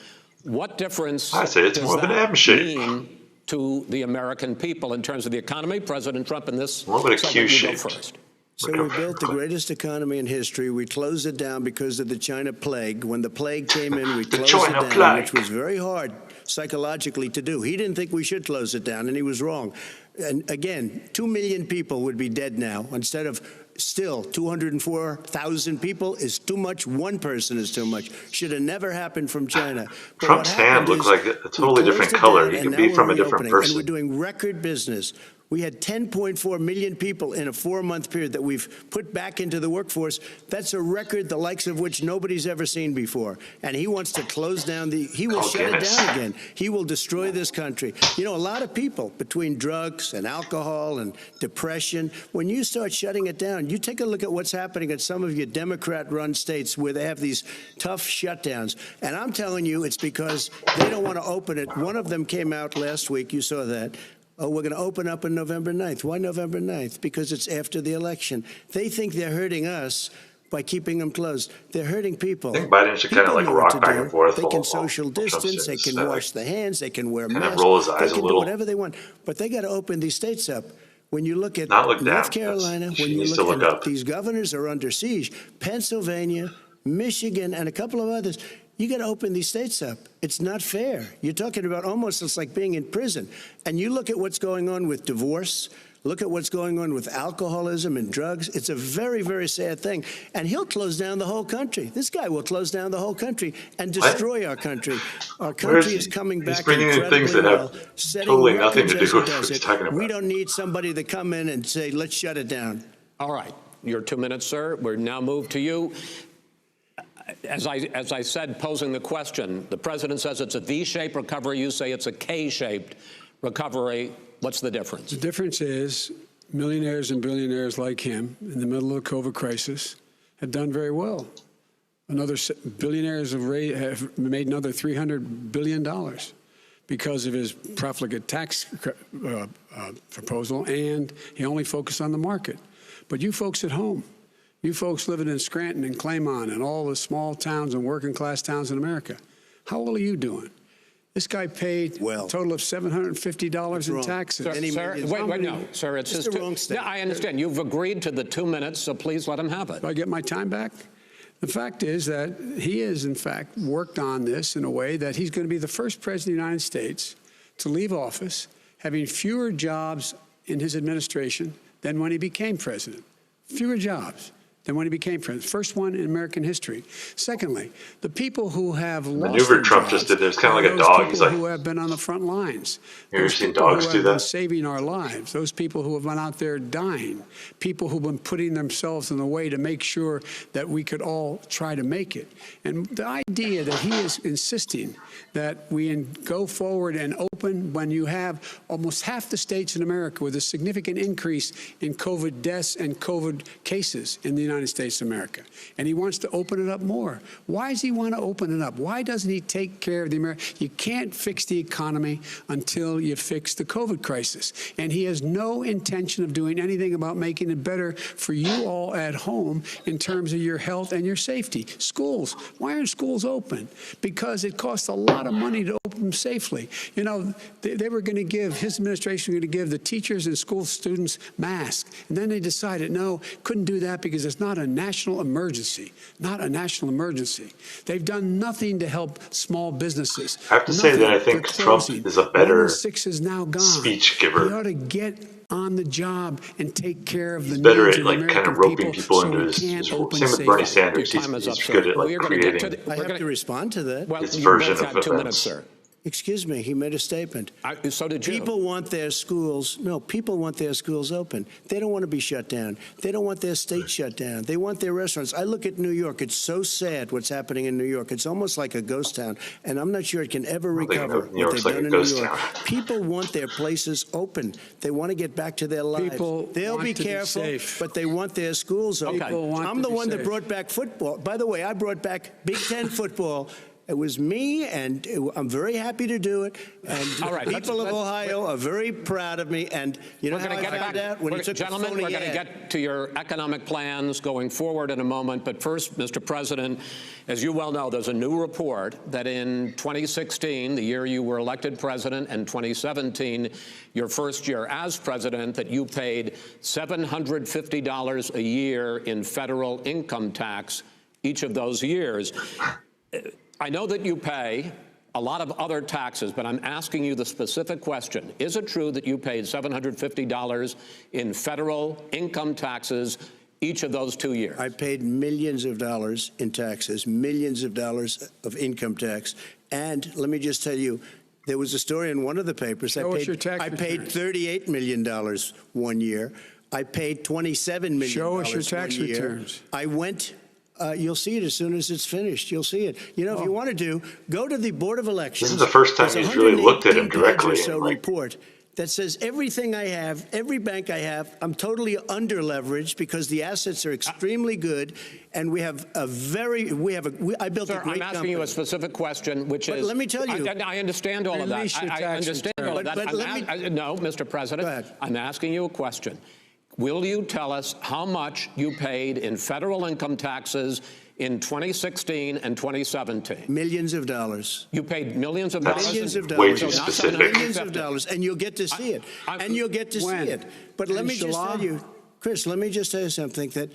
What difference I say it's more of an M-shape. Mean to the American people in terms of the economy? President Trump, in this more of a Q-shape. So we built the greatest economy in history. We closed it down because of the China plague. When the plague came in, we closed it down, which was very hard psychologically to do. He didn't think we should close it down, and he was wrong. And again, 2 million people would be dead now instead of still 204,000 people is too much. One person is too much. Should have never happened from China. But Trump's hand looks like a totally different color. He could be from a different person. And we're doing record business. We had 10.4 million people in a 4-month period that we've put back into the workforce. That's a record the likes of which nobody's ever seen before. And he wants to close down he will shut it down again. He will destroy this country. You know, a lot of people, between drugs and alcohol and depression, when you start shutting it down, you take a look at what's happening in some of your Democrat-run states where they have these tough shutdowns. And I'm telling you, it's because they don't want to open it. One of them came out last week. You saw that. Oh, we're going to open up on November 9th. Why November 9th? Because it's after the election. They think they're hurting us by keeping them closed. They're hurting people. I think Biden should kind of like rock back and forth. They can social distance. They can wash their hands. They can wear masks. Roll his eyes they can a little. Do whatever they want. But they got to open these states up. When you look at North Carolina, when you look at these governors are under siege, Pennsylvania, Michigan, and a couple of others. You got to open these states up. It's not fair. You're talking about almost it's like being in prison. And you look at what's going on with divorce. Look at what's going on with alcoholism and drugs. It's a very, very sad thing. And he'll close down the whole country. This guy will close down the whole country and destroy our country. Our country is coming back. He's bringing in things that have totally nothing to do with what he's talking about. We don't need somebody to come in and say, let's shut it down. All right. Your 2 minutes, sir. We're now moved to you. As I said, posing the question, the president says it's a V-shaped recovery. You say it's a K-shaped recovery. What's the difference? The difference is millionaires and billionaires like him in the middle of the COVID crisis have done very well. Billionaires have made another $300 billion because of his profligate tax proposal, and he only focused on the market. But you folks at home, you folks living in Scranton and Claymont and all the small towns and working class towns in America, how well are you doing? This guy paid a total of $750 in taxes. Sir, wait, no, sir, it's just the wrong state. I understand. You've agreed to the 2 minutes, so please let him have it. Do I get my time back? The fact is that he has, in fact, worked on this in a way that he's going to be the first president of the United States to leave office having fewer jobs in his administration than when he became president. Fewer jobs. than when he became president. First one in American history. Secondly, the people who have maneuver Trump just did. There's kind of like a dog. He's like, who have been on the front lines. You ever seen dogs do that? Saving our lives. Those people who have been out there dying. People who've been putting themselves in the way to make sure that we could all try to make it. And the idea that he is insisting that we go forward and open when you have almost half the states in America with a significant increase in COVID deaths and COVID cases in the United States of America. And he wants to open it up more. Why does he want to open it up? Why doesn't he take care of the American? You can't fix the economy until you fix the COVID crisis. And he has no intention of doing anything about making it better for you all at home in terms of your health and your safety. Schools. Why aren't schools open? Because it costs a lot of money to open them safely. You know, they were going to give, his administration was going to give the teachers and school students masks. And then they decided, no, couldn't do that because it's not a national emergency. Not a national emergency. They've done nothing to help small businesses. I have to say that I think Trump is a better speech giver. He ought to get on the job and take care of the needs better of at the like American kind of roping people so into his rule. same with Bernie Sanders. He's good at like creating I have to respond to that. his version of events. 2 minutes, sir. Excuse me, he made a statement. So did you. People want their schools, people want their schools open. They don't want to be shut down. They don't want their state shut down. They want their restaurants. I look at New York. It's so sad what's happening in New York. It's almost like a ghost town, and I'm not sure it can ever recover what they've done in New York. People want their places open. They want to get back to their lives. They'll be careful, but they want their schools open. I'm the one that brought back football. By the way, I brought back Big Ten football. It was me, and I'm very happy to do it. And all right, people of Ohio are very proud of me. And you know how I found out? When he took gentlemen, we're going to get to your economic plans going forward in a moment. But first, Mr. President, as you well know, there's a new report that in 2016, the year you were elected president, and 2017, your first year as president, that you paid $750 a year in federal income tax each of those years. I know that you pay a lot of other taxes, but I'm asking you the specific question. Is it true that you paid $750 in federal income taxes each of those 2 years? I paid millions of dollars in taxes, millions of dollars of income tax. And let me just tell you, there was a story in one of the papers. I paid $38 million 1 year. I paid $27 million. Show us your tax returns. I went. You'll see it as soon as it's finished. You'll see it. You know, if you want to go to the Board of Elections. This is the first time he's really looked at him directly. There's a report that says everything I have, every bank I have, I'm totally under leveraged because the assets are extremely good, and we have a very, I built a great company. I'm asking you a specific question, which is. Let me tell you. I understand all of that. I understand all of that. No, Mr. President, I'm asking you a question. Will you tell us how much you paid in federal income taxes in 2016 and 2017? Millions of dollars. You paid millions of dollars? Millions of way dollars. too specific. Millions of dollars, and you'll get to see it. And you'll get to see it. But let me just tell you, Chris, let me just tell you something, that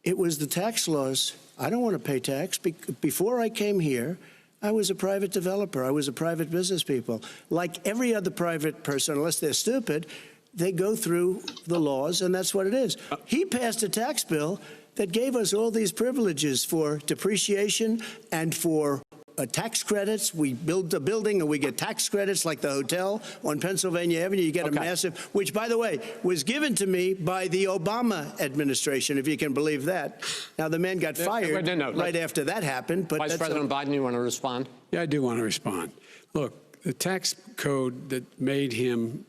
it was the tax laws. I don't want to pay tax. Before I came here, I was a private developer. I was a private business people. Like every other private person, unless they're stupid, they go through the laws, and that's what it is. He passed a tax bill that gave us all these privileges for depreciation and for tax credits. We build a building and we get tax credits, like the hotel on Pennsylvania Avenue. You get a massive, which, by the way, was given to me by the Obama administration, if you can believe that. Now, the man got fired right after that happened. But Vice President Biden, you want to respond? Yeah, I do want to respond. Look, the tax code that made him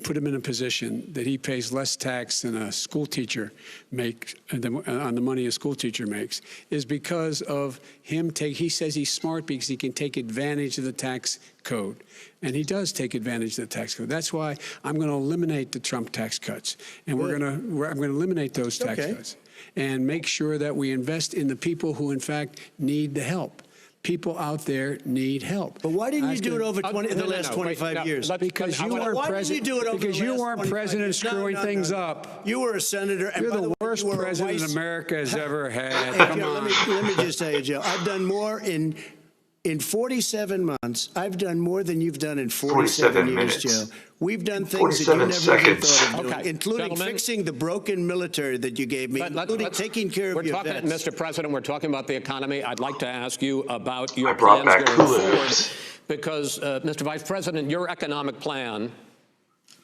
put him in a position that he pays less tax than a school teacher makes on the money a school teacher makes is because of him he says he's smart because he can take advantage of the tax code. And he does take advantage of the tax code. That's why I'm going to eliminate the Trump tax cuts. And I'm going to eliminate those tax cuts and make sure that we invest in the people who, in fact, need the help. People out there need help. But why didn't you do it over the last 25 years? Because you weren't president. Because you weren't president screwing things up. You were a senator. And you're the worst president America has ever had. Come on. Let me just tell you, Joe. I've done more in In 47 months, I've done more than you've done in 47 years, minutes. Joe. We've done things that you never even thought of doing, including Gentlemen, fixing the broken military that you gave me, including taking care of your vets. Mr. President, we're talking about the economy. I'd like to ask you about your brought plans back going Hula forward. hoops. Because, Mr. Vice President, your economic plan,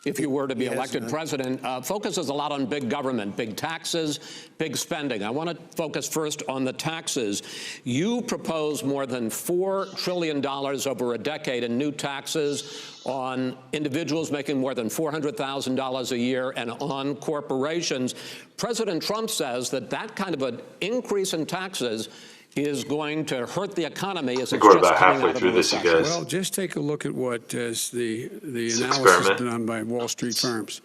if you were to be elected president, focuses a lot on big government, big taxes, big spending. I want to focus first on the taxes. You propose more than $4 trillion over a decade in new taxes on individuals making more than $400,000 a year and on corporations. President Trump says that that kind of an increase in taxes is going to hurt the economy as it's we're just about coming halfway out of through a this, you recession. guys. Well, just take a look at what the analysis experiment. done by Wall Street firms.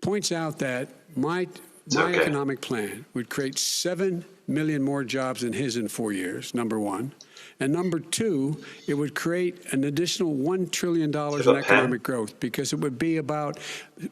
Points out that my okay. economic plan would create 7 million more jobs than his in 4 years, number one. And number two, it would create an additional $1 trillion in economic growth because it would be about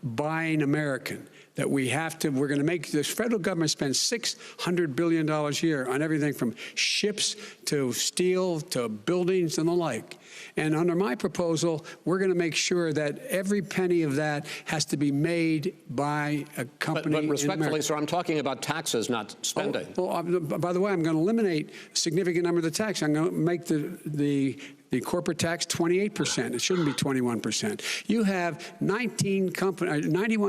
buying American. That we're going to make this federal government spend $600 billion a year on everything from ships to steel to buildings and the like. And under my proposal, we're going to make sure that every penny of that has to be made by a company. But respectfully, sir, I'm talking about taxes, not spending. By the way, I'm going to eliminate a significant number of the tax. I'm going to make the corporate tax 28%. It shouldn't be 21%. You have 91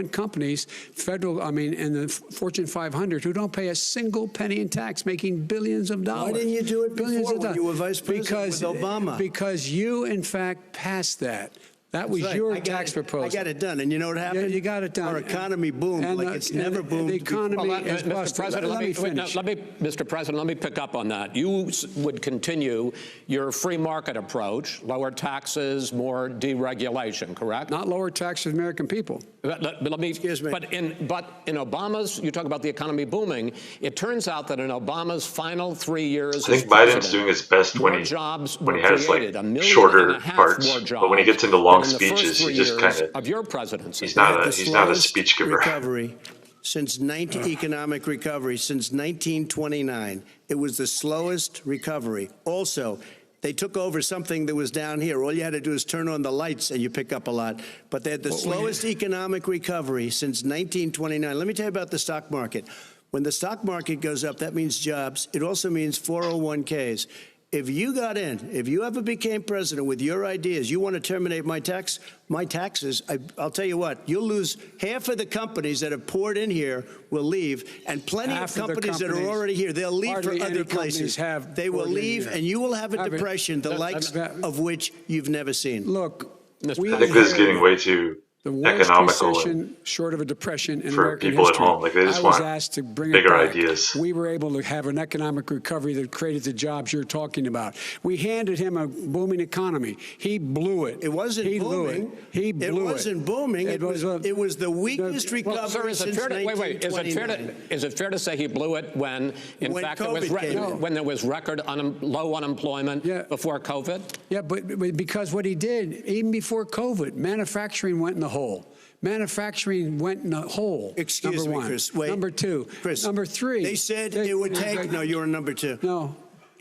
companies, in the Fortune 500 who don't pay a single penny in tax, making billions of dollars. Why didn't you do it before when you were vice president with Obama? Because you, in fact, passed that. That was your tax proposal. I got it done. And you know what happened? Yeah, you got it done. Our economy boomed like it's never boomed. The economy is busted. Let me finish. Mr. President, let me pick up on that. You would continue your free market approach, lower taxes, more deregulation, correct? Not lower taxes for American people. Excuse me. But in Obama's, you talk about the economy booming. It turns out that in Obama's final 3 years, I think Biden's doing his best when he has like shorter parts, but when he gets into long speeches, he just kind of your presidency. He's not a speech giver. Recovery since economic recovery since 1929. It was the slowest recovery. Also, they took over something that was down here. All you had to do is turn on the lights and you pick up a lot. But they had the slowest economic recovery since 1929. Let me tell you about the stock market. When the stock market goes up, that means jobs. It also means 401ks. If you got in, if you ever became president with your ideas, you want to terminate my taxes, I'll tell you what, you'll lose half of the companies that have poured in here will leave, and plenty of companies that are already here, they'll leave for other places. They will leave, and you will have a depression, the likes of which you've never seen. Look, I think this is getting way too the worst economical recession short of a depression in for American people history. at home. Like they just I was want asked to bring bigger it back. ideas. We were able to have an economic recovery that created the jobs you're talking about. We handed him a booming economy. He blew it. It wasn't booming. He blew it. It wasn't booming. It was the weakest recovery since 1929. Is it fair to say he blew it when, in fact, when there was record low unemployment before COVID? Yeah, but because what he did, even before COVID, manufacturing went in the hole. Manufacturing went in a hole. Excuse me, Chris. Wait. Number two. Chris. Number three. They said it would take. No, you're number two. No.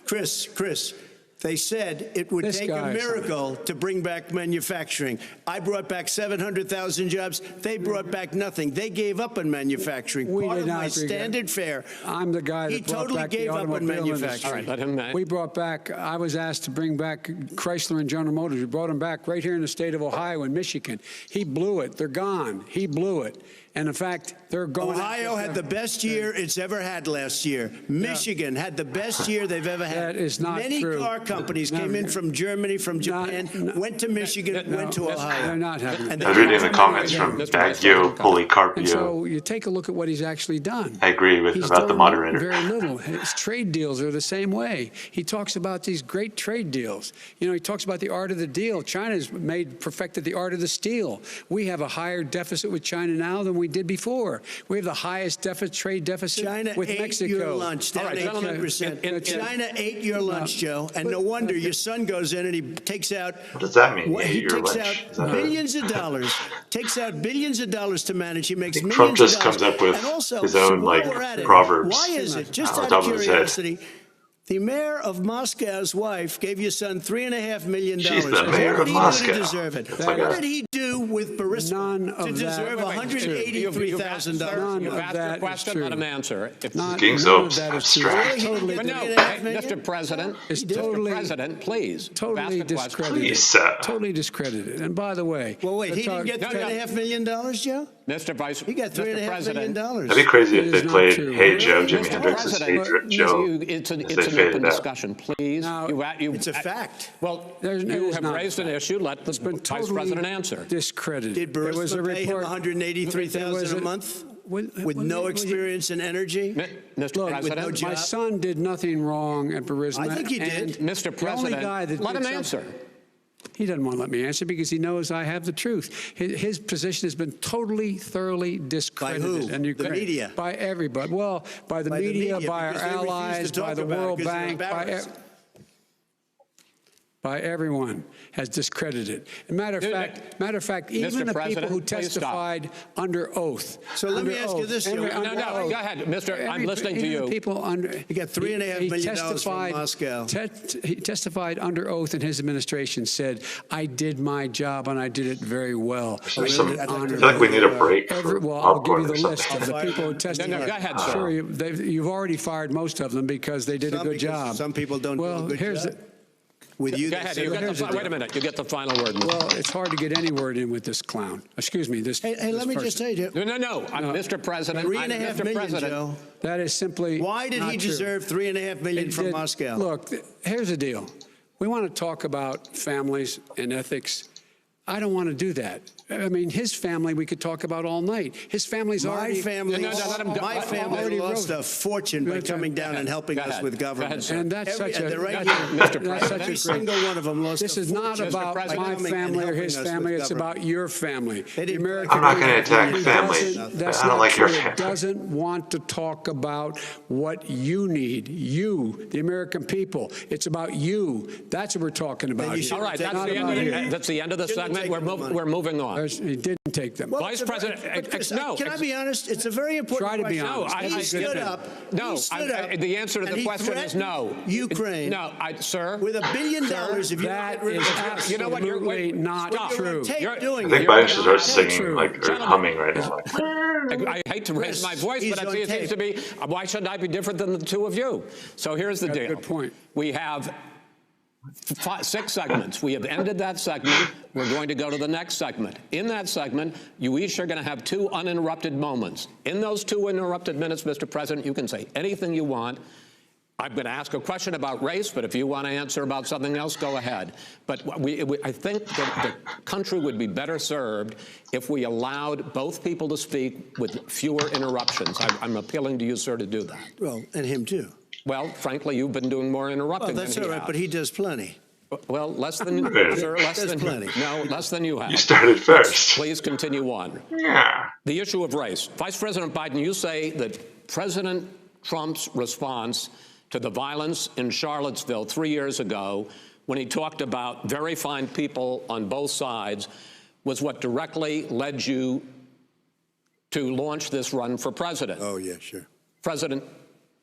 Chris. They said it would take a miracle to bring back manufacturing. I brought back 700,000 jobs. They brought back nothing. They gave up on manufacturing. Part of my standard fare. I'm the guy that brought back the automobile industry. All right, let him. We brought back. I was asked to bring back Chrysler and General Motors. We brought them back right here in the state of Ohio and Michigan. He blew it. They're gone. He blew it. And in fact, they're going. Ohio had the best year it's ever had last year. Michigan had the best year they've ever had. That is not Many true. car companies came in from Germany, from Japan, went to Michigan, went to Ohio. They're not having it. I'm reading the comments from Baggio Policarpio. And so you take a look at what he's actually done. I agree with about the moderator. Very little. His trade deals are the same way. He talks about these great trade deals. You know, he talks about the art of the deal. China's perfected the art of the steal. We have a higher deficit with China now than we did before. We have the highest trade deficit with Mexico. China ate your lunch, down 18%. China ate your lunch, Joe, and no wonder your son goes in and he takes out. What does that mean? He takes out billions of dollars. Takes out billions of dollars to manage. He makes millions Trump just of dollars. comes up with and also, his own while we're at it, proverbs. Why is it? Just on out top of of his head. curiosity. The mayor of Moscow's wife gave your son $3.5 million. She's the mayor of Moscow. What did he do to deserve it? What did he do with Burisma to deserve $183,000? None of that is true. Let him answer. None of that is true. Totally, Mr. President, Mr. President, please. Totally discredited. Totally discredited. And by the way, well, wait, he didn't get $3.5 million, Joe? Mr. Vice, he got $3.5 million. That'd be crazy if they played "Hey Joe," Jimi Hendrix's "Hey Joe." It's an open discussion, please. It's a fact. Well, you have raised an issue. Let the Vice President answer. Discredited. Did Burisma pay him $183,000 a month with no experience in energy? Mr. President, my son did nothing wrong at Burisma. I think he did. Mr. President, let him answer. He doesn't want to let me answer because he knows I have the truth. His position has been totally, thoroughly discredited. By who? And the media? By everybody. Well, by the media, by our allies, by the World Bank, by everyone has discredited. Matter of fact, even the people who testified under oath. So let me ask you this: go ahead, Mister. I'm listening to you. People under he got $3.5 million from Moscow. He testified under oath, and his administration said, "I did my job and I did it very well." I feel like we need a break. I'll give you the list of the people who testified. No, go ahead, sir. Sure, you've already fired most of them because they did a good job. Some people don't do a good job. With you, go ahead. Wait a minute. You get the final word. Well, it's hard to get any word in with this clown. Excuse me. Hey, let me just tell you. No. Mr. President. $3.5 million, Joe. That is simply. Why did he deserve $3.5 million from Moscow? Look, here's the deal. We want to talk about families and ethics. I don't want to do that. I mean, his family we could talk about all night. His family's already... My family lost a fortune by coming down and helping us with government. And that's such a... Every single one of them lost This is not about my family or his family. It's about your family. The American I'm not going to attack family. I don't like your family. Doesn't want to talk about what you need. You, the American people. It's about you. That's what we're talking about. All right, that's the end of the segment. We're moving on. He didn't take them. Well, Vice President, no. Can I be honest? It's a very important question. Try to be honest. He stood up. The answer to the question is no. Ukraine. No, sir. With $1 billion, if you that is absolutely not true. I think Biden should start singing or humming right now. I hate to raise my voice, but it seems to be, why shouldn't I be different than the two of you? So here's the deal. Good point. We have 6 segments. We have ended that segment. We're going to go to the next segment. In that segment, you each are going to have 2 uninterrupted moments. In those 2 uninterrupted minutes, Mr. President, you can say anything you want. I'm going to ask a question about race, but if you want to answer about something else, go ahead. But I think that the country would be better served if we allowed both people to speak with fewer interruptions. I'm appealing to you, sir, to do that. Well, and him too. Well, frankly, you've been doing more interrupting than he has. Well, that's all right, but he does plenty. Well, less than sir, less than plenty. No, less than you have. You started first. Please continue on. Yeah. The issue of race. Vice President Biden, you say that President Trump's response to the violence in Charlottesville 3 years ago, when he talked about very fine people on both sides, was what directly led you to launch this run for president. Oh, yeah, sure. President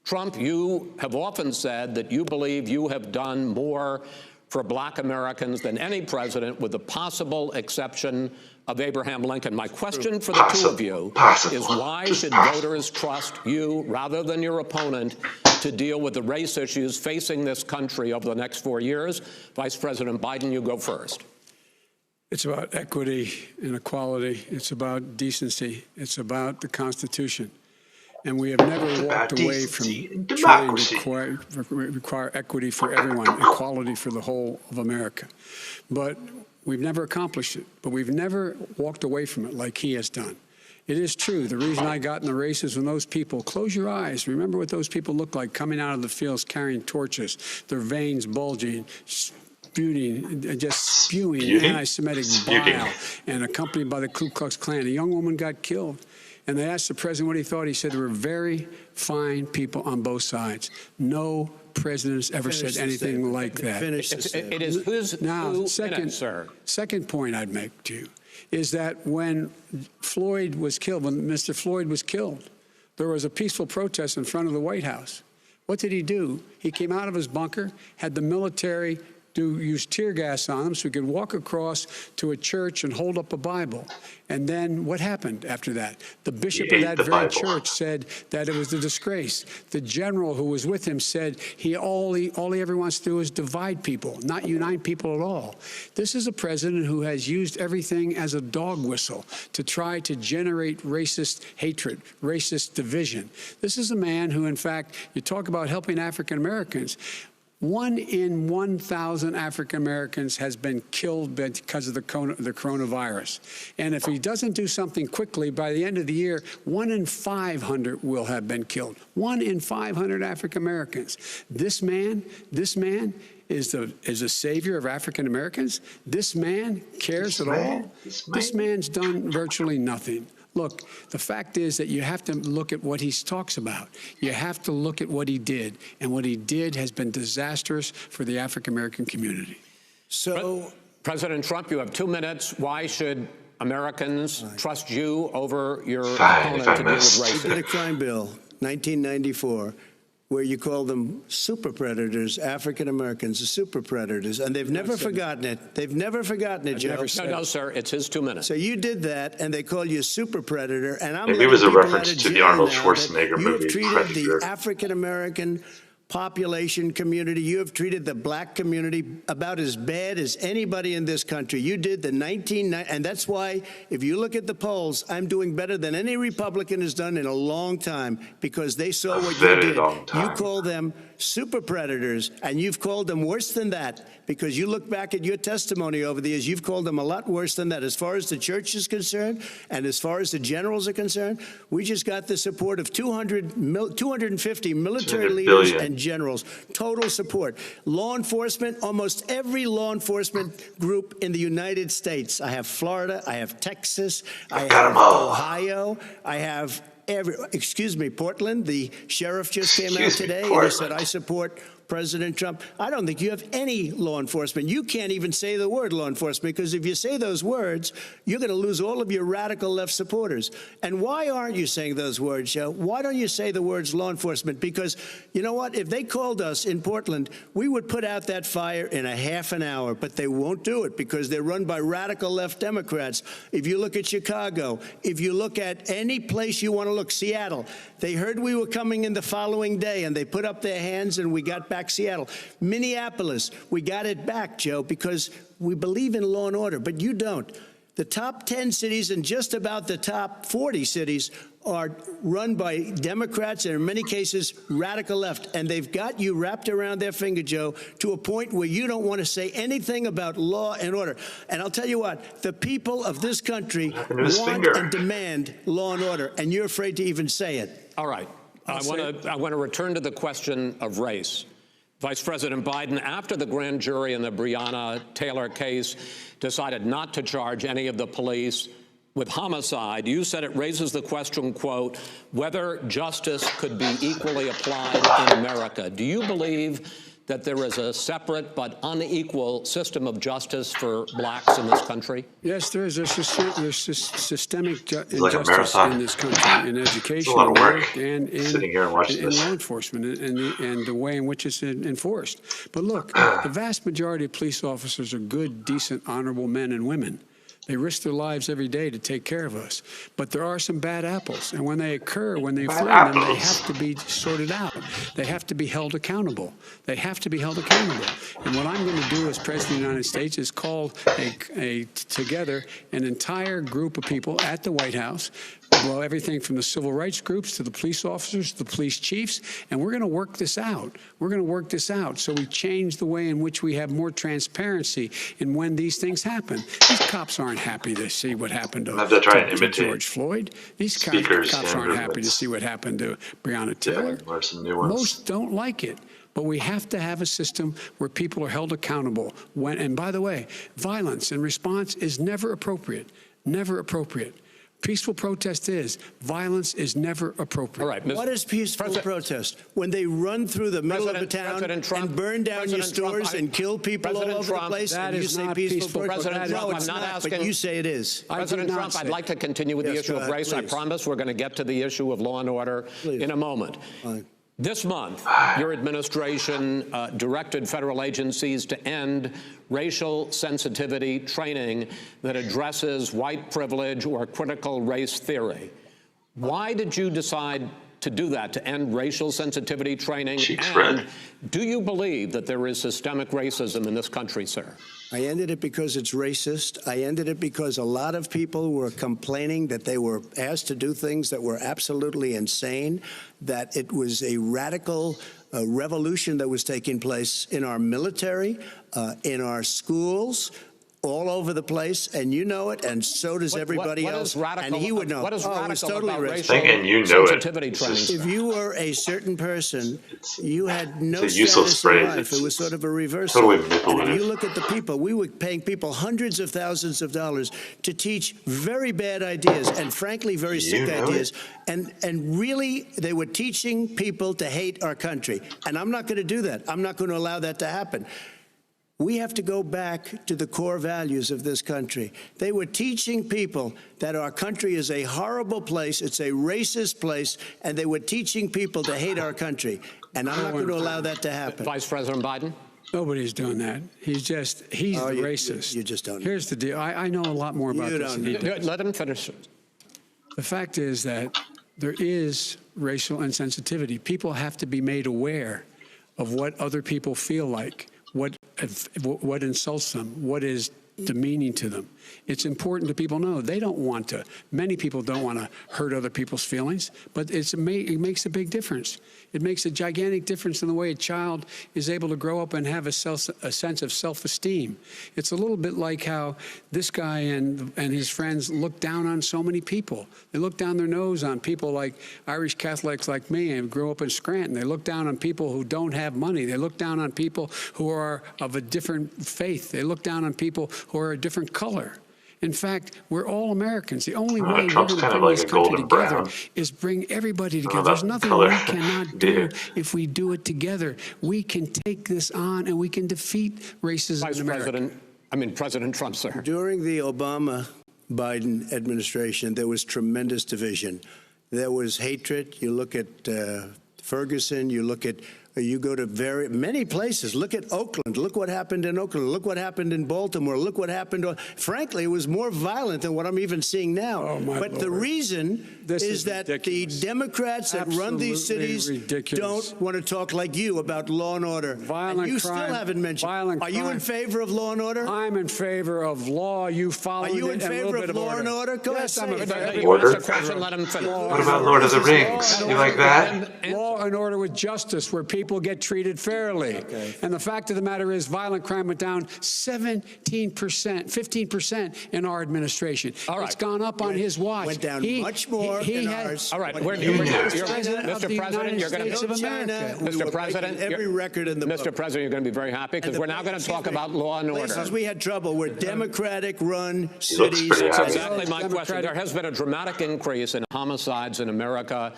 Trump, you have often said that you believe you have done more for black Americans than any president, with the possible exception of Abraham Lincoln. My question for the two of you is, why should voters trust you rather than your opponent to deal with the race issues facing this country over the next 4 years? Vice President Biden, you go first. It's about equity and equality. It's about decency. It's about the Constitution. And we have never walked away from trying to require equity for everyone, equality for the whole of America. But we've never accomplished it. But we've never walked away from it like he has done. It is true. The reason I got in the race is when those people, close your eyes, remember what those people look like coming out of the fields carrying torches, their veins bulging, just spewing anti-Semitic bile, and accompanied by the Ku Klux Klan. A young woman got killed. And they asked the president what he thought. He said there were very fine people on both sides. No president has ever said anything like that. It is who's now, second point I'd make to you is that when Mr. Floyd was killed, there was a peaceful protest in front of the White House. What did he do? He came out of his bunker, had the military use tear gas on him so he could walk across to a church and hold up a Bible. And then what happened after that? The bishop of that very church said that it was a disgrace. The general who was with him said all he ever wants to do is divide people, not unite people at all. This is a president who has used everything as a dog whistle to try to generate racist hatred, racist division. This is a man who, in fact, you talk about helping African Americans. 1 in 1,000 African Americans has been killed because of the coronavirus. And if he doesn't do something quickly, by the end of the year, 1 in 500 will have been killed. 1 in 500 African Americans. This man is a savior of African Americans. This man cares at all. This man's done virtually nothing. Look, the fact is that you have to look at what he talks about. You have to look at what he did. And what he did has been disastrous for the African-American community. So, President Trump, you have 2 minutes. Why should Americans trust you over your opponent to deal with racism? You did a crime bill, 1994. Where you call them super predators, African Americans are super predators, and they've never forgotten it. They've never forgotten it, Joe. No, sir, it's his 2 minutes. So you did that, and they call you a super predator, and I'm maybe it was a reference to the Arnold Schwarzenegger movie. You have treated the African American population community, you have treated the black community about as bad as anybody in this country. You did the 1990s, and that's why, if you look at the polls, I'm doing better than any Republican has done in a long time, because they saw what you did. You call them super predators, and you've called them worse than that, because you look back at your testimony over the years, you've called them a lot worse than that. As far as the church is concerned, and as far as the generals are concerned, we just got the support of 250 military leaders and generals, total support. Law enforcement, almost every law enforcement group in the United States. I have Florida, I have Texas, I have Ohio, I have Portland. The sheriff just came out today and he said, I support President Trump. I don't think you have any law enforcement. You can't even say the word law enforcement, because if you say those words, you're going to lose all of your radical left supporters. And why aren't you saying those words, Joe? Why don't you say the words law enforcement? Because you know what? If they called us in Portland, we would put out that fire in a half an hour, but they won't do it because they're run by radical left Democrats. If you look at Chicago, if you look at any place you want to look, Seattle, they heard we were coming in the following day and they put up their hands and we got back Seattle. Minneapolis, we got it back, Joe, because we believe in law and order, but you don't. The top 10 cities and just about the top 40 cities are run by Democrats and in many cases radical left, and they've got you wrapped around their finger, Joe, to a point where you don't want to say anything about law and order. And I'll tell you what, the people of this country want and demand law and order, and you're afraid to even say it. All right. I want to return to the question of race. Vice President Biden, after the grand jury in the Breonna Taylor case decided not to charge any of the police with homicide, you said it raises the question, quote, whether justice could be equally applied in America. Do you believe that there is a separate but unequal system of justice for blacks in this country? Yes, there is. There's systemic injustice in this country, in education, and in law enforcement, and the way in which it's enforced. But look, the vast majority of police officers are good, decent, honorable men and women. They risk their lives every day to take care of us. But there are some bad apples. And when they occur, when they find them, they have to be sorted out. They have to be held accountable. They have to be held accountable. And what I'm going to do as President of the United States is call together an entire group of people at the White House, well, everything from the civil rights groups to the police officers, to the police chiefs, and we're going to work this out. We're going to work this out so we change the way in which we have more transparency in when these things happen. These cops aren't happy to see what happened to George Floyd. These cops aren't happy to see what happened to Breonna Taylor. Most don't like it. But we have to have a system where people are held accountable. And by the way, violence in response is never appropriate. Never appropriate. Peaceful protest is. Violence is never appropriate. All right, what is peaceful protest? When they run through the middle of a town and burn down your stores and kill people all over the place, and you say peaceful protest? No, it's not, but you say it is. President Trump, I'd like to continue with the issue of race. I promise we're going to get to the issue of law and order in a moment. This month, your administration directed federal agencies to end racial sensitivity training that addresses white privilege or critical race theory. Why did you decide to do that, to end racial sensitivity training? And do you believe that there is systemic racism in this country, sir? I ended it because it's racist. I ended it because a lot of people were complaining that they were asked to do things that were absolutely insane, that it was a radical revolution that was taking place in our military, in our schools, all over the place, and you know it, and so does everybody else. And he would know. What is radical totally about racist. And you know it. If you were a certain person, you had no it's a useless status in phrase. life. It was sort of a reversal. Totally manipulative. And if you look at the people, we were paying people hundreds of thousands of dollars to teach very bad ideas and, frankly, very sick ideas. And really, they were teaching people to hate our country. And I'm not going to do that. I'm not going to allow that to happen. We have to go back to the core values of this country. They were teaching people that our country is a horrible place, it's a racist place, and they were teaching people to hate our country. And I'm not going to allow that to happen. Vice President Biden? Nobody's doing that. He's the racist. You just don't know. Here's the deal. I know a lot more about this than he does. Let him finish. The fact is that there is racial insensitivity. People have to be made aware of what other people feel like, what insults them, what is demeaning to them. It's important that people know they don't want to. Many people don't want to hurt other people's feelings, but it makes a big difference. It makes a gigantic difference in the way a child is able to grow up and have a sense of self-esteem. It's a little bit like how this guy and his friends look down on so many people. They look down their nose on people like Irish Catholics like me and grew up in Scranton. They look down on people who don't have money. They look down on people who are of a different faith. They look down on people who are a different color. In fact, we're all Americans. The only way we're going to bring this country together is bring everybody together. There's nothing we cannot do if we do it together. We can take this on and we can defeat racism in America. President Trump, sir. During the Obama-Biden administration, there was tremendous division. There was hatred. You look at Ferguson, you go to many places. Look at Oakland. Look what happened in Oakland. Look what happened in Baltimore. Look what happened. Frankly, it was more violent than what I'm even seeing now. Oh, but the reason is that ridiculous. The Democrats that run these cities don't want to talk like you about law and order. Violent you crime, still haven't mentioned. Are you in favor of law and order? I'm in favor of law. You follow it. Are you in favor of law and order? Go yes, ahead. I'm in favor. Order? Let him finish. What about Lord of the Rings? You like that? Law and order with justice, where people get treated fairly. Okay. And the fact of the matter is violent crime went down 17%, 15% in our administration. All right. It's gone up on his watch. Went down much more than ours. All right. Mr. President, you're going to Mr. President, every record in the book. Mr. President, you're going to be very happy because we're now going to talk about law and order. Places we had trouble were Democratic-run cities. That's exactly my question. There has been a dramatic increase in homicides in America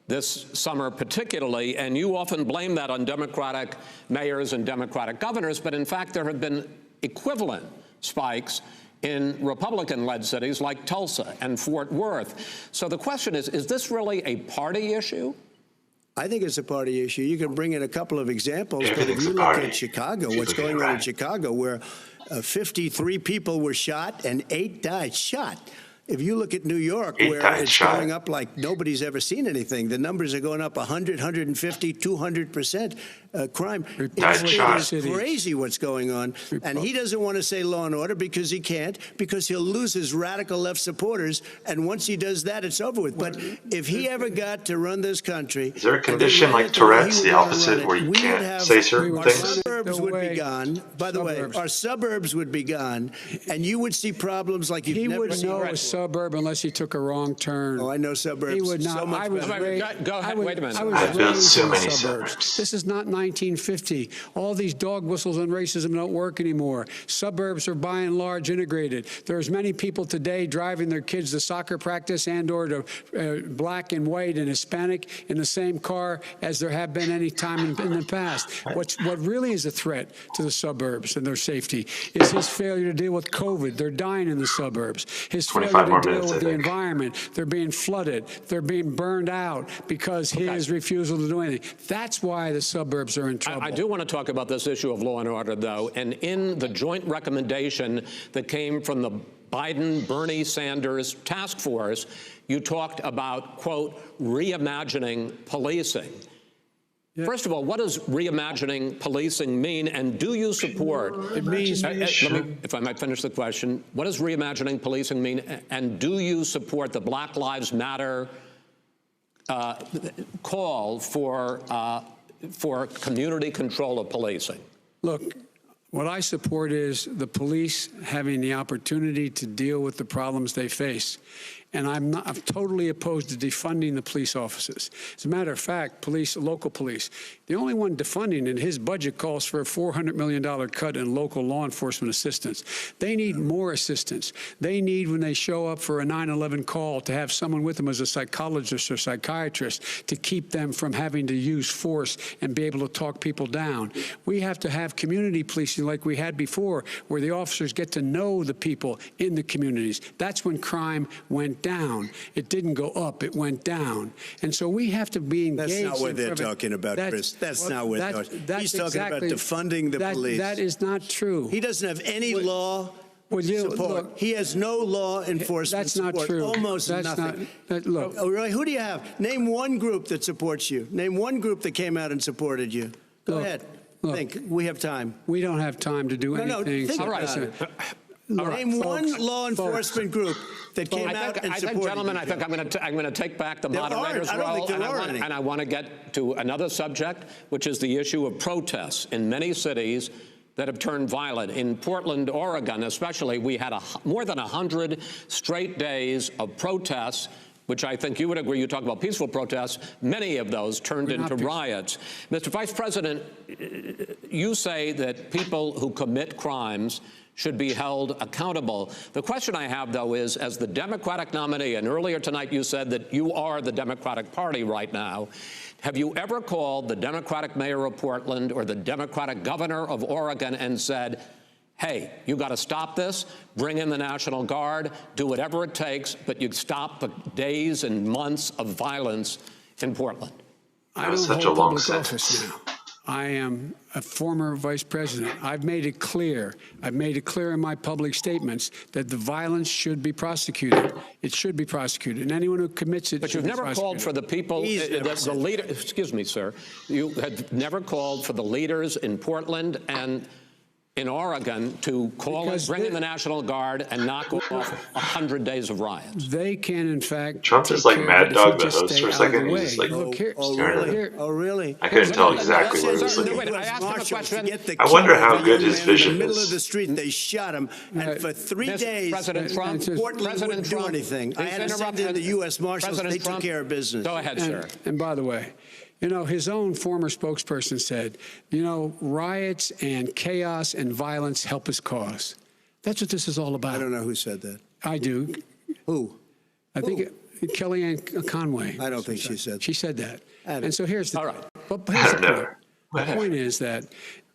this summer particularly, and you often blame that on Democratic mayors and Democratic governors, but in fact there have been equivalent spikes in Republican-led cities like Tulsa and Fort Worth. So the question is this really a party issue? I think it's a party issue. You can bring in a couple of examples, but if you look at Chicago, what's going on in Chicago, where 53 people were shot and 8 died shot. If you look at New York, where it's going up like nobody's ever seen anything, the numbers are going up 100, 150, 200% crime. It is crazy what's going on. And he doesn't want to say law and order because he can't, because he'll lose his radical left supporters. And once he does that, it's over with. But if he ever got to run this country... Is there a condition like Tourette's, the opposite, where you can't say certain things? Our suburbs would be gone. By the way, our suburbs would be gone. And you would see problems like you've never seen. He would know a suburb unless he took a wrong turn. Oh, I know suburbs. He would not. So much Go ahead. Wait a minute. I was raised in the suburbs. This is not 1950. All these dog whistles on racism don't work anymore. Suburbs are by and large integrated. There's many people today driving their kids to soccer practice and or to black and white and Hispanic in the same car as there have been any time in the past. What really is a threat to the suburbs and their safety is his failure to deal with COVID. They're dying in the suburbs. His failure to deal with the environment. They're being flooded. They're being burned out because his refusal to do anything. That's why the suburbs are in trouble. I do want to talk about this issue of law and order, though. And in the joint recommendation that came from the Biden-Bernie Sanders task force, you talked about, quote, reimagining policing. Yeah. First of all, what does reimagining policing mean, and do you support? It means. If I might finish the question, what does reimagining policing mean, and do you support the Black Lives Matter call for community control of policing? Look, what I support is the police having the opportunity to deal with the problems they face. And I'm totally opposed to defunding the police offices. As a matter of fact, local police, the only one defunding it, his budget calls for a $400 million cut in local law enforcement assistance. They need more assistance. They need, when they show up for a 9/11 call, to have someone with them as a psychologist or psychiatrist to keep them from having to use force and be able to talk people down. We have to have community policing like we had before, where the officers get to know the people in the communities. That's when crime went down. It didn't go up, it went down. And so we have to be engaged. That's not what they're talking about, Chris. That's not what they're talking about. He's talking about defunding the police. That is not true. He doesn't have any law support. Look, he has no law enforcement support. That's not true. Almost nothing. Look. Oh, really? Who do you have? Name one group that supports you. Name one group that came out and supported you. Go ahead. Think. We have time. We don't have time to do anything. Think about it. Name one law enforcement group that came out and supported. Gentlemen, I think I'm going to take back the moderator's role, and I want to get to another subject, which is the issue of protests in many cities that have turned violent. In Portland, Oregon, especially, we had more than 100 straight days of protests, which I think you would agree. You talk about peaceful protests. Many of those turned into riots. Mr. Vice President, you say that people who commit crimes should be held accountable. The question I have, though, is, as the Democratic nominee, and earlier tonight you said that you are the Democratic Party right now, have you ever called the Democratic mayor of Portland or the Democratic governor of Oregon and said, hey, you got to stop this, bring in the National Guard, do whatever it takes, but you stop the days and months of violence in Portland? I don't hold public office now. I am a former vice president. I've made it clear. I've made it clear in my public statements that the violence should be prosecuted. It should be prosecuted, and anyone who commits it. But you've never called for the people, the leader. Excuse me, sir. You had never called for the leaders in Portland and in Oregon to bring in the National Guard and knock off 100 days of riots. They can, in fact, Trump is like Mad Dog, the host, for a second. He's just like, oh, really? I couldn't tell exactly what he was thinking. I asked him a question. I wonder how good his vision is. In the middle is. of the street, they shot him, and for 3 days, President Trump, Portland wouldn't do anything. I had to send in the U.S. Marshals. They took care of business. Go ahead, sir. And by the way, you know, his own former spokesperson said, you know, riots and chaos and violence help his cause. That's what this is all about. I don't know who said that. I do. Who? I think Kellyanne Conway. I don't think she said that. She said that. And so here's the all right. But here's the point. The point is that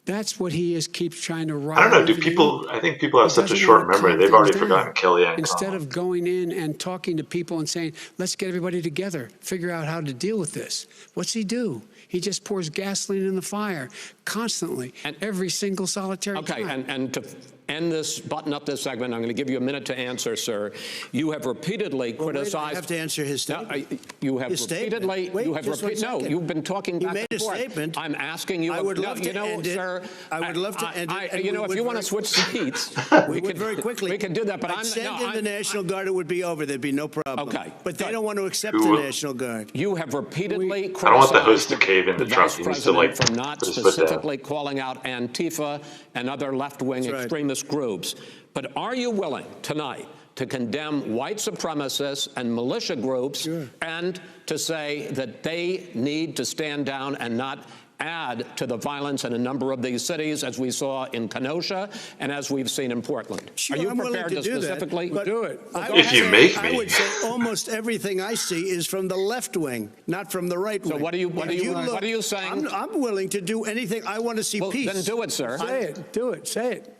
that's what he keeps trying to write. I don't know. Do people? I think people have such a short memory. They've already forgotten Kellyanne. Instead of going in and talking to people and saying, "Let's get everybody together, figure out how to deal with this." What's he do? He just pours gasoline in the fire constantly, and every single solitary time. And to end this, button up this segment, I'm going to give you a minute to answer, sir. You have repeatedly criticized. I have to answer his statement. No, you have repeatedly. Wait, you have no, you've been talking back and forth. You made a statement. I'm asking you. I would love to end it. Sir, I would love to end it. You know, if you want to switch seats, we could very quickly. We can do that. But I'd send in the National Guard. It would be over. There'd be no problem. Okay. But they don't want to accept the National Guard. You have repeatedly criticized. I don't want the host to cave into Trump. He needs to, like, for not specifically calling out Antifa and other left-wing extremist groups. But are you willing tonight to condemn white supremacists and militia groups and to say that they need to stand down and not add to the violence in a number of these cities, as we saw in Kenosha and as we've seen in Portland. Sure, are you I'm prepared to specifically do it? If you make me. I would say almost everything I see is from the left wing, not from the right wing. So what are you saying? I'm willing to do anything. I want to see peace. Then do it, sir. Say it. Do it. Say it.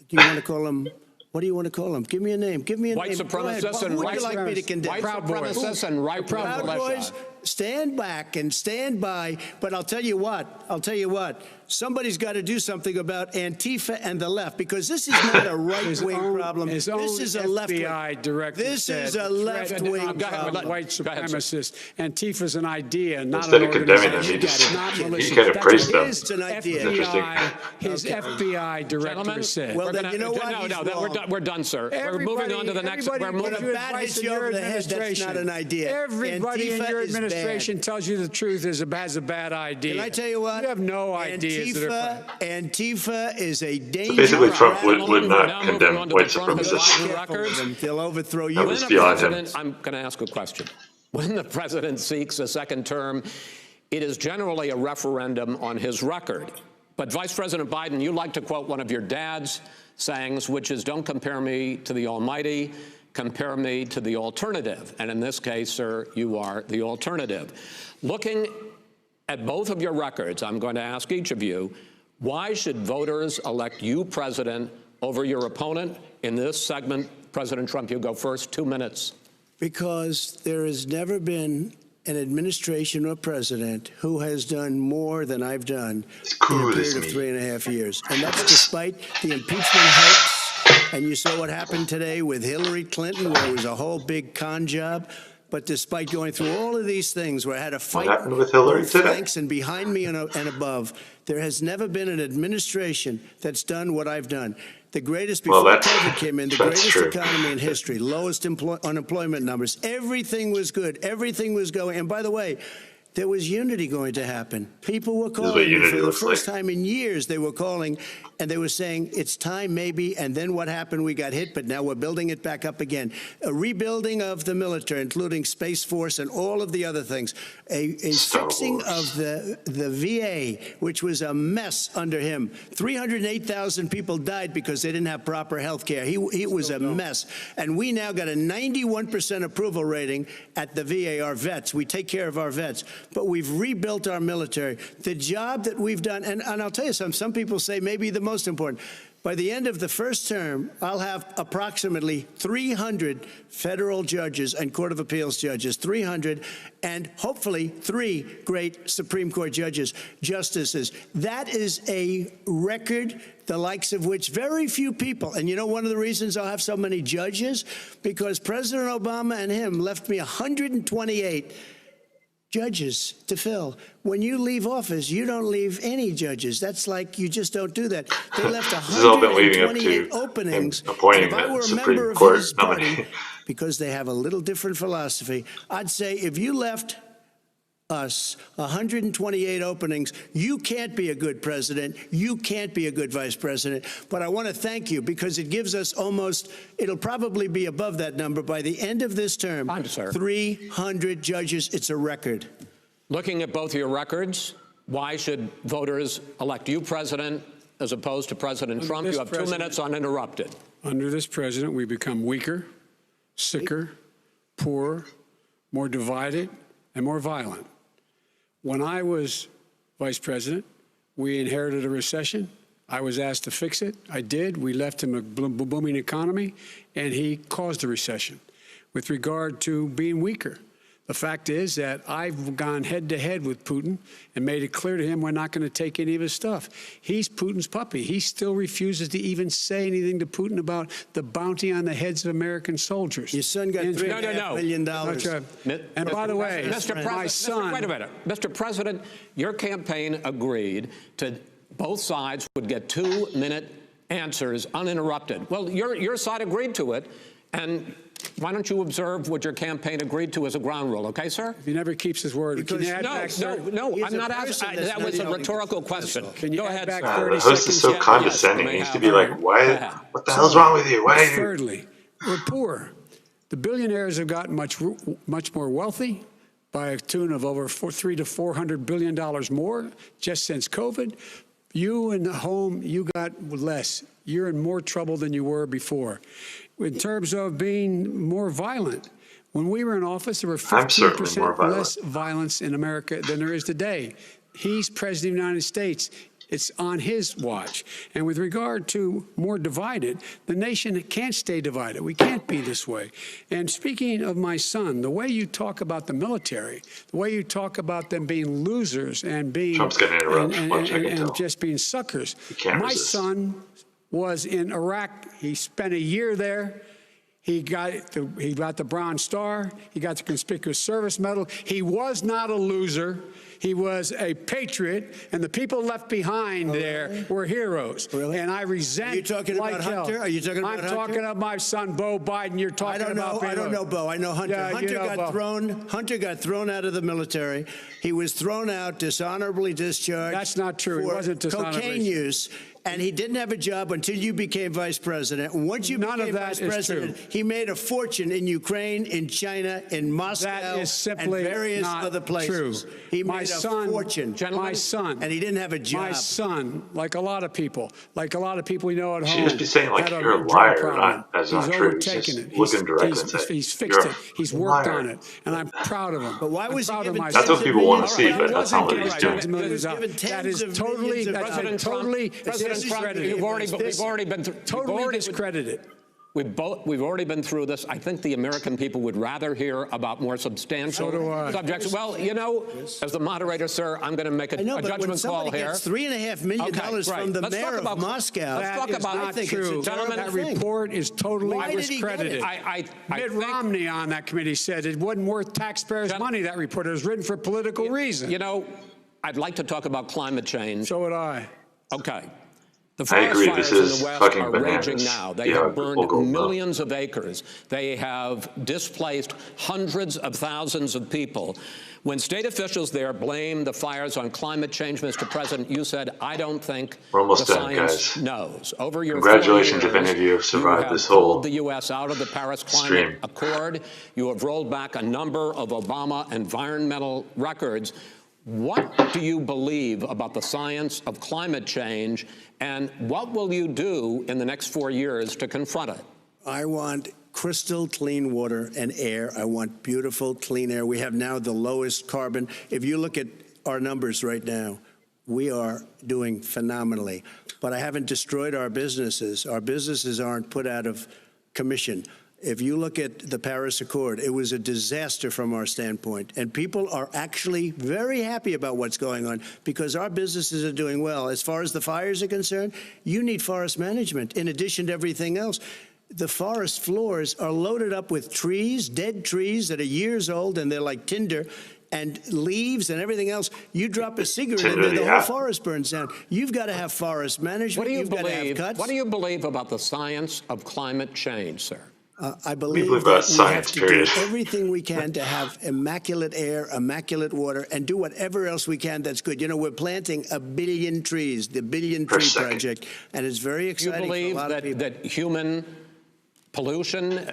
Do you want to call him? What do you want to call them? Give me a name. Give me a white name. Supremacists and white supremacists. White supremacists and right Proud Boys, stand back and stand by. But I'll tell you what. Somebody's got to do something about Antifa and the left, because this is not a right-wing problem. This is a left-wing. This is a left-wing problem. White supremacists. Antifa's an idea, not Instead an of condemning them, he kind of praised them. It's an idea. His FBI director said. Well, then you know what? No, we're done, sir. We're moving on to the next. When a bat hits you over the head, that's not an idea. Everybody in your administration tells you the truth has a bad idea. Can I tell you what? You have no idea. Antifa is a danger. So basically, Trump would not condemn white supremacists. They'll overthrow you. I'm going to ask a question. When the president seeks a second term, it is generally a referendum on his record. But Vice President Biden, you like to quote one of your dad's sayings, which is, don't compare me to the almighty, compare me to the alternative. And in this case, sir, you are the alternative. Looking at both of your records, I'm going to ask each of you, why should voters elect you president over your opponent? In this segment, President Trump, you go first, 2 minutes. Because there has never been an administration or president who has done more than I've done in a period of 3.5 years. And that's despite the impeachment hoax. And you saw what happened today with Hillary Clinton, where it was a whole big con job. But despite going through all of these things where I had to fight with Hillary both flanks and behind me and above, there has never been an administration that's done what I've done. The greatest, before COVID came in, the greatest economy in history, lowest unemployment numbers. Everything was good. Everything was going. And by the way, there was unity going to happen. People were calling for the first time in years. They were calling and they were saying it's time maybe. And then what happened? We got hit, but now we're building it back up again. A rebuilding of the military, including Space Force and all of the other things. A fixing of the VA, which was a mess under him. 308,000 people died because they didn't have proper health care. He was a mess. And we now got a 91% approval rating at the VA, our vets. We take care of our vets. But we've rebuilt our military. The job that we've done, and I'll tell you something, some people say maybe the most important. By the end of the first term, I'll have approximately 300 federal judges and Court of Appeals judges, 300, and hopefully 3 great Supreme Court justices. That is a record, the likes of which very few people, and you know one of the reasons I'll have so many judges? Because President Obama and him left me 128 judges to fill. When you leave office, you don't leave any judges. That's like you just don't do that. They left 128 openings. And if I were a member of his party, because they have a little different philosophy, I'd say if you left us 128 openings, you can't be a good president. You can't be a good vice president. But I want to thank you because it gives us almost, it'll probably be above that number by the end of this term. 300 judges. It's a record. Looking at both of your records, why should voters elect you president as opposed to President Trump? You have 2 minutes uninterrupted. Under this president, we become weaker, sicker, poorer, more divided, and more violent. When I was vice president, we inherited a recession. I was asked to fix it. I did. We left him a booming economy, and he caused a recession. With regard to being weaker, the fact is that I've gone head-to-head with Putin and made it clear to him we're not going to take any of his stuff. He's Putin's puppy. He still refuses to even say anything to Putin about the bounty on the heads of American soldiers. Your son got $3.5 million. And by the way, my son... Wait a minute. Mr. President, your campaign agreed to both sides would get 2-minute answers uninterrupted. Well, your side agreed to it, and... Why don't you observe what your campaign agreed to as a ground rule, okay, sir? He never keeps his word. No, I'm not asking. That was a rhetorical question. Go ahead, sir. The host is so condescending. He used to be like, what the hell's wrong with you? Why? Thirdly, we're poor. The billionaires have gotten much more wealthy, by a tune of over $300 to $400 billion more just since COVID. You in the home, you got less. You're in more trouble than you were before. In terms of being more violent, when we were in office, there were 15% less violence in America than there is today. He's president of the United States. It's on his watch. And with regard to more divided, the nation can't stay divided. We can't be this way. And speaking of my son, the way you talk about the military, the way you talk about them being losers and being and just being suckers. My son was in Iraq. He spent a year there. He got the Bronze Star. He got the Conspicuous Service Medal. He was not a loser. He was a patriot, and the people left behind there were heroes. Really? And I resent. Are you talking about Hunter? Are you talking about Hunter? I'm talking about my son, Beau Biden. You're talking about. I don't know Beau. I know Hunter. Yeah, Hunter got thrown out of the military. He was thrown out, dishonorably discharged. That's not true. He wasn't dishonorably. Cocaine use. And he didn't have a job until you became vice president. And once you became vice president, he made a fortune in Ukraine, in China, in Moscow, and various other places. He made a fortune. My son. And he didn't have a job. My son, like a lot of people we know at home. She just be saying like you're a liar. That's not true. He's fixed it. He's worked on it. And I'm proud of him. But why was he given? That's what people want to see, but that's not what he's doing. That is totally discredited. We've already been totally discredited. We've already been through this. I think the American people would rather hear about more substantial subjects. Well, you know, as the moderator, sir, I'm going to make a judgment call here. $3.5 million from the mayor of Moscow. Let's talk about that. Gentlemen, that report is totally discredited. Mitt Romney on that committee said it wasn't worth taxpayers' money, that report. It was written for political reasons. You know, I'd like to talk about climate change. So would I. Okay. The forest fires in the West are raging now. They have burned millions of acres. They have displaced hundreds of thousands of people. When state officials there blame the fires on climate change, Mr. President, you said, I don't think the science knows. Over your congratulations if any of you have survived this whole pulled the U.S. out of the Paris Climate Accord. You have rolled back a number of Obama environmental records. What do you believe about the science of climate change, and what will you do in the next 4 years to confront it? I want crystal clean water and air. I want beautiful, clean air. We have now the lowest carbon. If you look at our numbers right now, we are doing phenomenally. But I haven't destroyed our businesses. Our businesses aren't put out of commission. If you look at the Paris Accord, it was a disaster from our standpoint. And people are actually very happy about what's going on because our businesses are doing well. As far as the fires are concerned, you need forest management in addition to everything else. The forest floors are loaded up with trees, dead trees that are years old, and they're like tinder, and leaves and everything else. You drop a cigarette in there, the whole forest burns down. You've got to have forest management. You've got to have cuts. What do you believe about the science of climate change, sir? I believe that we have to do everything we can to have immaculate air, immaculate water, and do whatever else we can that's good. You know, we're planting 1 billion trees, the Billion Tree Project, and it's very exciting for a lot of people. That human pollution,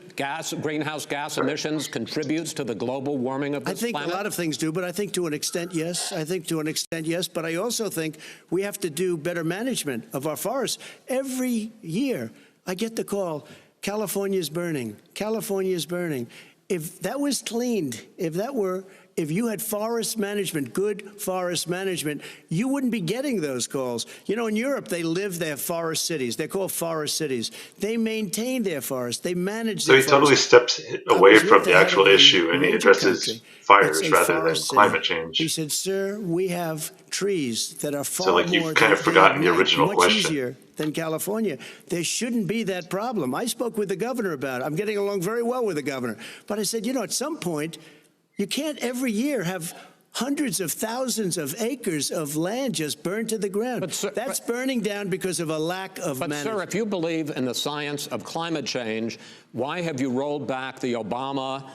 greenhouse gas emissions contributes to the global warming of this planet? I think a lot of things do, but I think to an extent, yes. I think to an extent, yes. But I also think we have to do better management of our forests. Every year, I get the call, California's burning. California is burning. If that was cleaned, if you had forest management, good forest management, you wouldn't be getting those calls. You know, in Europe, they have forest cities. They're called forest cities. They maintain their forests. They manage their forests. So he totally steps away from the actual issue and he addresses fires rather than climate change. He said, sir, we have trees that are far more. So like you've kind of forgotten the original much question. Easier than California. There shouldn't be that problem. I spoke with the governor about it. I'm getting along very well with the governor. But I said, you know, at some point, you can't every year have hundreds of thousands of acres of land just burned to the ground. But, sir, that's burning down because of a lack of management. But, sir, if you believe in the science of climate change, why have you rolled back the Obama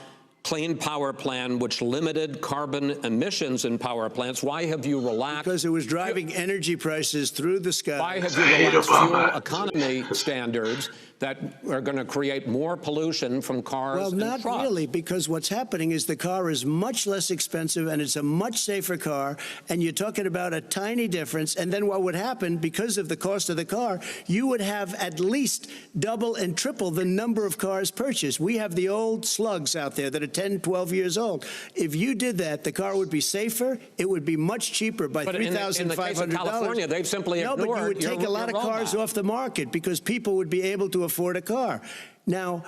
Clean Power Plan, which limited carbon emissions in power plants. Why have you relaxed? Because it was driving energy prices through the sky. Why have you relaxed fuel economy standards that are going to create more pollution from cars and trucks? Well, not really, because what's happening is the car is much less expensive and it's a much safer car, and you're talking about a tiny difference. And then what would happen, because of the cost of the car, you would have at least double and triple the number of cars purchased. We have the old slugs out there that are 10, 12 years old. If you did that, the car would be safer. It would be much cheaper by $3,500. In the case of California, they've simply ignored. No, but you would take a lot of cars off the market because people would be able to afford a car. Now,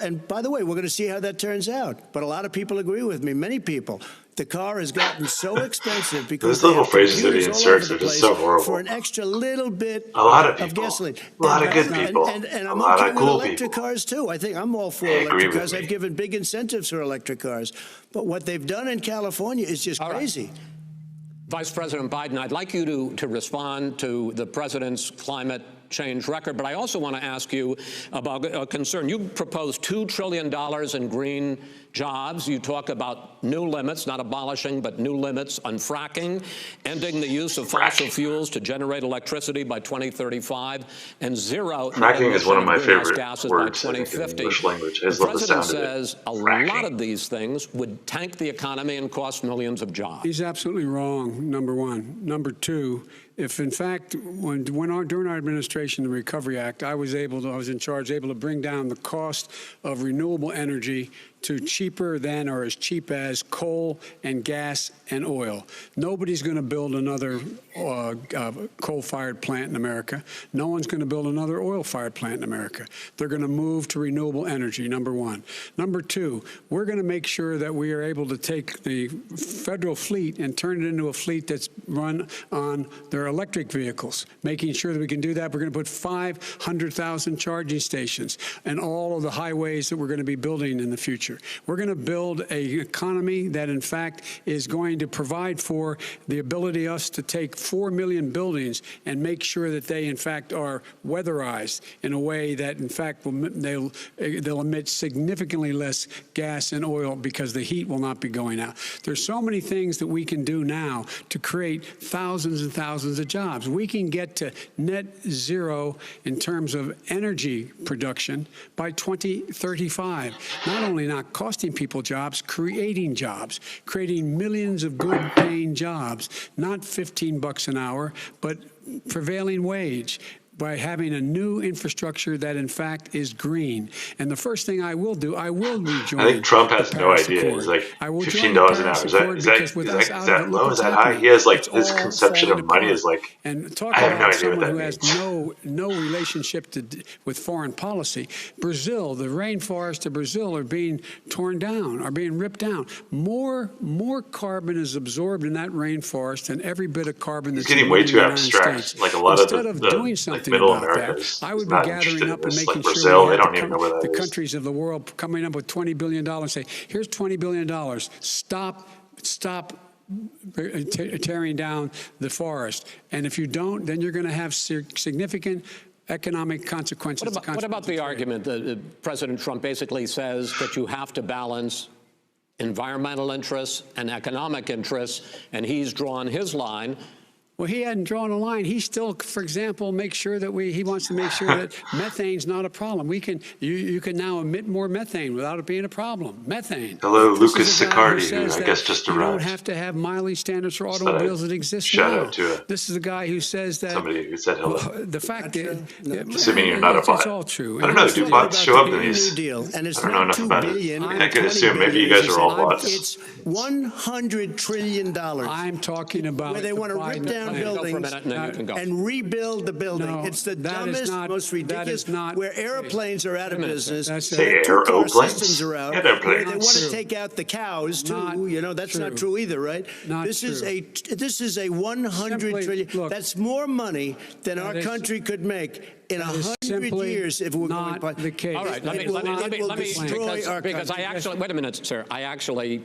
and by the way, we're going to see how that turns out. But a lot of people agree with me, many people. The car has gotten so expensive because those little phrases that he inserts are just so horrible. For an extra little bit a lot of people, gasoline. A lot of good people. And a I'm lot okay of with cool electric people. cars, too. I think I'm all for electric cars. I've given big incentives for electric cars. But what they've done in California is just crazy. Vice President Biden, I'd like you to respond to the president's climate change record, but I also want to ask you about a concern. You proposed $2 trillion in green jobs. You talk about new limits, not abolishing, but new limits on fracking, ending the use of fossil fuels to generate electricity by 2035, and zero fracking is one of my favorite gases words by 2050. In English language. I the love the president sound says of it. A lot of these things would tank the economy and cost millions of jobs. He's absolutely wrong, number one. Number two, if in fact, during our administration, the Recovery Act, I was in charge, able to bring down the cost of renewable energy to cheaper than or as cheap as coal and gas and oil. Nobody's going to build another coal-fired plant in America. No one's going to build another oil-fired plant in America. They're going to move to renewable energy, number one. Number two, we're going to make sure that we are able to take the federal fleet and turn it into a fleet that's run on their electric vehicles. Making sure that we can do that, we're going to put 500,000 charging stations and all of the highways that we're going to be building in the future. We're going to build an economy that, in fact, is going to provide for the ability of us to take 4 million buildings and make sure that they, in fact, are weatherized in a way that, in fact, they'll emit significantly less gas and oil because the heat will not be going out. There's so many things that we can do now to create thousands and thousands of jobs. We can get to net zero in terms of energy production by 2035. Not only not costing people jobs, creating millions of good-paying jobs, not $15 an hour, but prevailing wage, by having a new infrastructure that, in fact, is green. And the first thing I will do, I will rejoin. I think Trump has no idea. He's like $15 an hour. Is that low? Is that high? He has like his conception of money is like. And talk I have no about idea what someone that who means. has no relationship with foreign policy. Brazil, the rainforests of Brazil are being torn down, are being ripped down. More carbon is absorbed in that rainforest than every bit of carbon that's getting way too abstract. Like a lot Instead of the doing something Middle about America that, I would be gathering up and making Brazil, sure we they have don't even know where that the is. countries of the world coming up with $20 billion and say, here's $20 billion. Stop tearing down the forest. And if you don't, then you're going to have significant economic consequences. What about the argument that President Trump basically says that you have to balance environmental interests and economic interests, and he's drawn his line? Well, he hadn't drawn a line. He still, for example, makes sure that he wants to make sure that methane's not a problem. You can now emit more methane without it being a problem. Methane. Hello, Lucas Sicardi, who I guess just arrived. You don't have to have mileage standards for automobiles that exist now. Shout out to this is a guy who says that somebody who said hello. The fact that assuming you're not a bot. It's all true. I don't know. Do bots show up in these? And it's I don't know enough about it. I could assume maybe you guys are all bots. It's $100 trillion. I'm talking about where they want to rip down buildings and rebuild the building. No, it's the dumbest, most ridiculous. Where airplanes are out of business, two-car systems are out. Where they want to true. take out the cows too. You know that's not true either, right? This is a $100 trillion. Look, that's more money than our country could make in 100 years if we're not going the case. All right, let me because I actually wait a minute, sir. I actually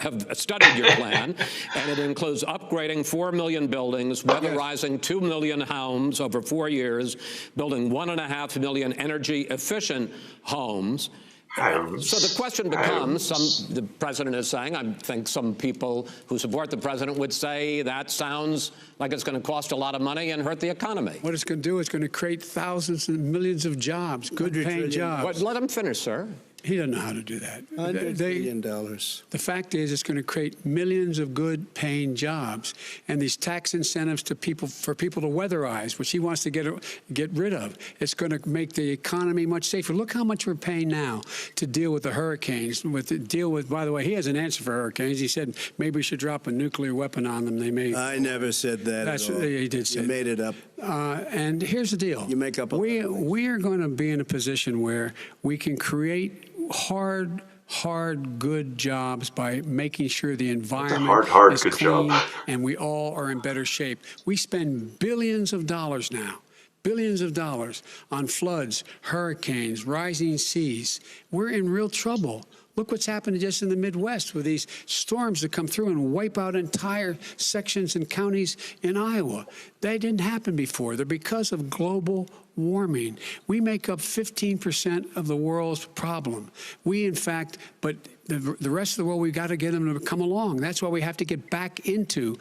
have studied your plan, and it includes upgrading 4 million buildings, weatherizing 2 million homes over 4 years, building 1.5 million energy-efficient homes. So the question becomes, the president is saying, I think some people who support the president would say that sounds like it's going to cost a lot of money and hurt the economy. What it's going to do is going to create thousands and millions of jobs, good-paying jobs. But let him finish, sir. He doesn't know how to do that. $100 billion. The fact is, it's going to create millions of good-paying jobs, and these tax incentives to people for people to weatherize, which he wants to get rid of. It's going to make the economy much safer. Look how much we're paying now to deal with the hurricanes. By the way, he has an answer for hurricanes. He said maybe we should drop a nuclear weapon on them. They may. I never said that. That's at all. He did say. You made it up. And here's the deal. You make up. We are going to be in a position where we can create hard, good jobs by making sure the environment is clean and we all are in better shape. We spend billions of dollars now. Billions of dollars on floods, hurricanes, rising seas. We're in real trouble. Look what's happened just in the Midwest with these storms that come through and wipe out entire sections and counties in Iowa. They didn't happen before. They're because of global warming. We make up 15% of the world's problem. We, in fact, but the rest of the world, we've got to get them to come along. That's why we have to get back into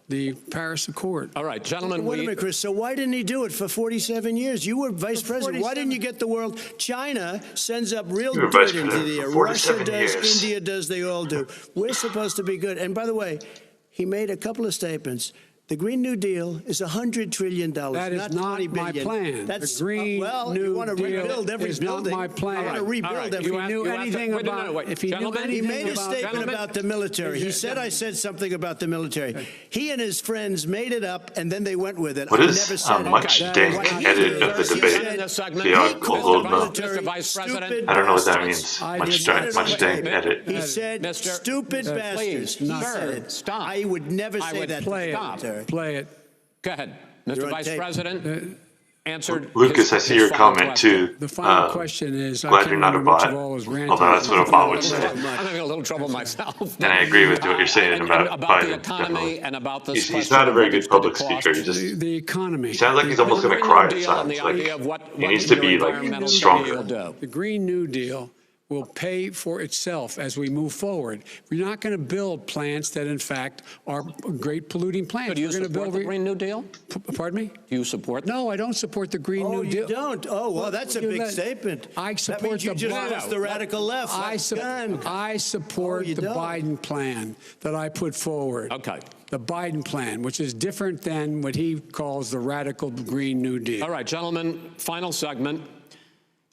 the Paris Accord. All right, gentlemen. Wait a minute, Chris. So why didn't he do it for 47 years? You were vice president. Why didn't you get the world? China sends up real dirt into the air. Russia does, India does, they all do. We're supposed to be good. And by the way, he made a couple of statements. The Green New Deal is $100 trillion. That is not my plan. That's the Green New you want to Deal rebuild every is building. not my plan. I want to rebuild every. If he knew anything about, he made a statement about the military. He said I said something about the military. He and his friends made it up, and then they went with it. What I is never said much dank edit of the debate? Vice President. I don't know what that means. Much dank edit. He said, "Stupid bastards." He said it. Stop. I would never say that. Play it. Go ahead, Mr. Vice President. Answered. Lucas, I see your comment too. The final question is, glad you're not a bot. Although that's what a bot would say. I'm having a little trouble myself. And I agree with what you're saying about Biden. The economy and about this. He's not a very good public speaker. He just the economy. He sounds like he's almost going to cry at times. Like he needs to be like stronger. The Green New Deal will pay for itself as we move forward. We're not going to build plants that, in fact, are great polluting plants. Do you support the Green New Deal? Pardon me? Do you support? No, I don't support the Green New Deal. Oh, you don't? Oh, well, that's a big statement. I support that means you just lost the radical left. I support the Biden plan that I put forward. Okay. The Biden plan, which is different than what he calls the radical Green New Deal. All right, gentlemen, final segment.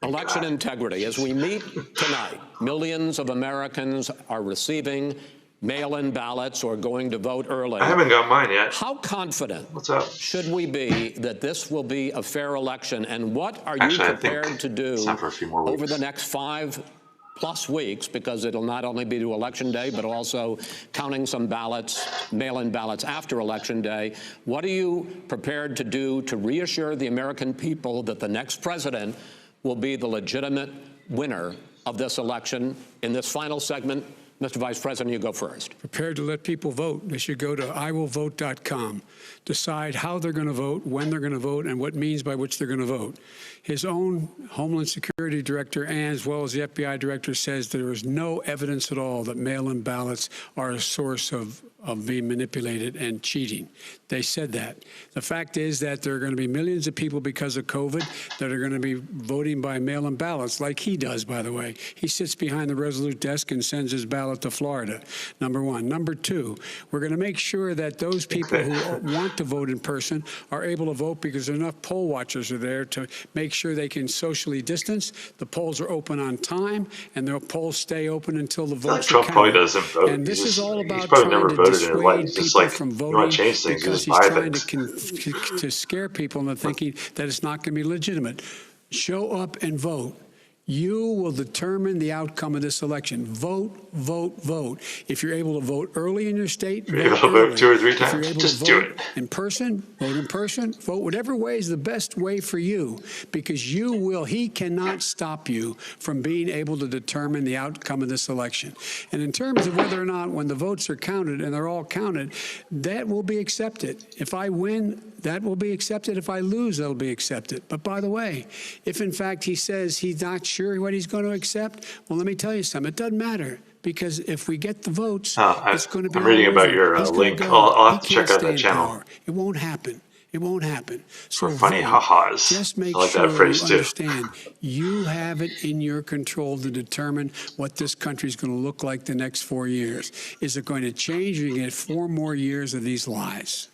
Election integrity. As we meet tonight, millions of Americans are receiving mail-in ballots or going to vote early. I haven't got mine yet. How confident should we be that this will be a fair election? And what are you prepared to do over the next 5+ weeks? Because it'll not only be to Election Day, but also counting some ballots, mail-in ballots after Election Day. What are you prepared to do to reassure the American people that the next president will be the legitimate winner of this election? In this final segment, Mr. Vice President, you go first. Prepared to let people vote. They should go to iwillvote.com, decide how they're going to vote, when they're going to vote, and what means by which they're going to vote. His own Homeland Security Director, and as well as the FBI Director, says there is no evidence at all that mail-in ballots are a source of being manipulated and cheating. They said that. The fact is that there are going to be millions of people because of COVID that are going to be voting by mail-in ballots, like he does, by the way. He sits behind the Resolute desk and sends his ballot to Florida, number one. Number two, we're going to make sure that those people who want to vote in person are able to vote because enough poll watchers are there to make sure they can socially distance. The polls are open on time, and the polls stay open until the votes are counted. Trump probably doesn't vote. And this is all about trying to dissuade people from voting change things, because he's trying to scare people into thinking that it's not going to be legitimate. Show up and vote. You will determine the outcome of this election. Vote, vote, vote. If you're able to vote early in your state, vote 2 or 3 times. If you're able to vote in person, vote in person. Vote whatever way is the best way for you, because he cannot stop you from being able to determine the outcome of this election. And in terms of whether or not, when the votes are counted, and they're all counted, that will be accepted. If I win, that will be accepted. If I lose, that'll be accepted. But by the way, if in fact he says he's not sure what he's going to accept? Well, let me tell you something. It doesn't matter. Because if we get the votes, it's going to be. I'm reading about your link. I'll have to check out that channel. It won't happen. It won't happen. So for funny ha-has. Just make like sure that phrase you understand you have it in your control to determine what this country is going to look like the next 4 years. Is it going to change? Or you get 4 more years of these lies?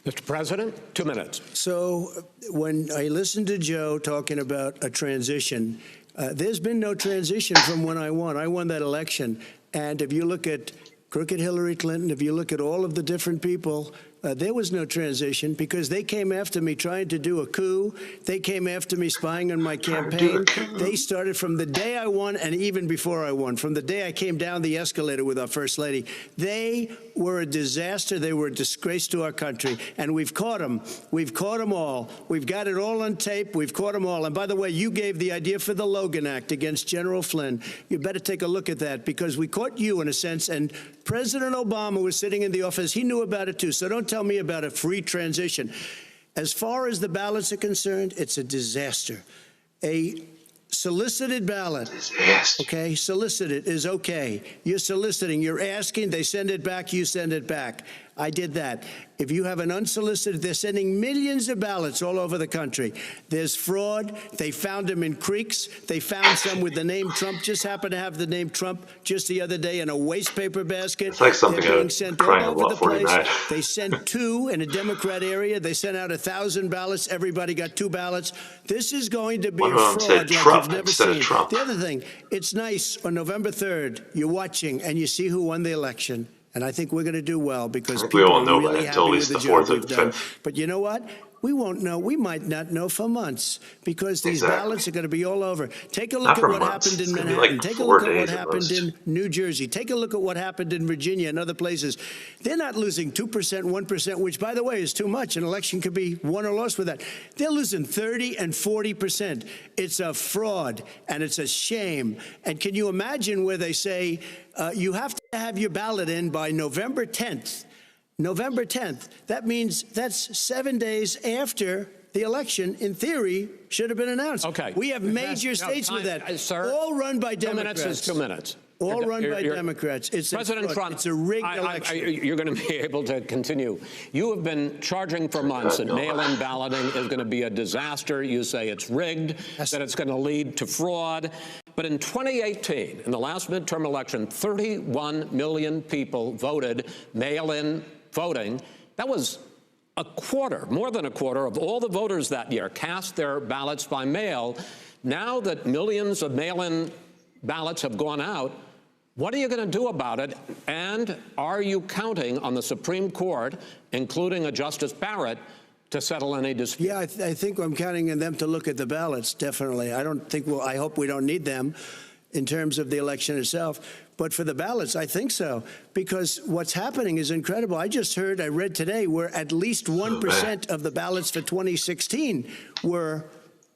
Mr. President, 2 minutes. So when I listened to Joe talking about a transition, there's been no transition from when I won. I won that election. And if you look at crooked Hillary Clinton, if you look at all of the different people, there was no transition because they came after me trying to do a coup. They came after me spying on my campaign. They started from the day I won and even before I won, from the day I came down the escalator with our First Lady. They were a disaster. They were a disgrace to our country. And we've caught them. We've caught them all. We've got it all on tape. We've caught them all. And by the way, you gave the idea for the Logan Act against General Flynn. You better take a look at that because we caught you in a sense. And President Obama was sitting in the office. He knew about it, too. So don't tell me about a free transition. As far as the ballots are concerned, it's a disaster. A solicited ballot, okay, solicited is okay. You're soliciting, you're asking, they send it back, you send it back. I did that. If you have an unsolicited, they're sending millions of ballots all over the country. There's fraud. They found them in creeks. They found some with the name Trump, just happened to have the name Trump just the other day in a waste paper basket. It's like something they're being sent all over the place. 49. They sent 2 in a Democrat area. They sent out 1,000 ballots. Everybody got 2 ballots. This is going to be a fraud like you've never seen. The other thing, it's nice on November 3rd, you're watching and you see who won the election. And I think we're going to do well because people won't know are really until happy at least with the the 4th job or we've the done. 5th. But you know what? We won't know. We might not know for months because these ballots are going to be all over. Take a look at what happened in Manhattan. Take a look at what happened in New Jersey. Take a look at what happened in Virginia and other places. They're not losing 2%, 1%, which, by the way, is too much. An election could be won or lost with that. They're losing 30 and 40%. It's a fraud, and it's a shame. And can you imagine where they say you have to have your ballot in by November 10th? November 10th. That means that's 7 days after the election, in theory, should have been announced. Okay. We have major states with that. Sir, all run by Democrats. 2 minutes is 2 minutes. All run by Democrats. It's President Trump. It's a rigged election. You're going to be able to continue. You have been charging for months that mail-in balloting is going to be a disaster. You say it's rigged, that it's going to lead to fraud. But in 2018, in the last midterm election, 31 million people voted mail-in voting. That was a quarter, more than a quarter of all the voters that year cast their ballots by mail. Now that millions of mail-in ballots have gone out, what are you going to do about it? And are you counting on the Supreme Court, including a Justice Barrett, to settle any dispute? Yeah, I think I'm counting on them to look at the ballots, definitely. I don't think I hope we don't need them in terms of the election itself. But for the ballots, I think so, because what's happening is incredible. I read today, where at least 1% of the ballots for 2016 were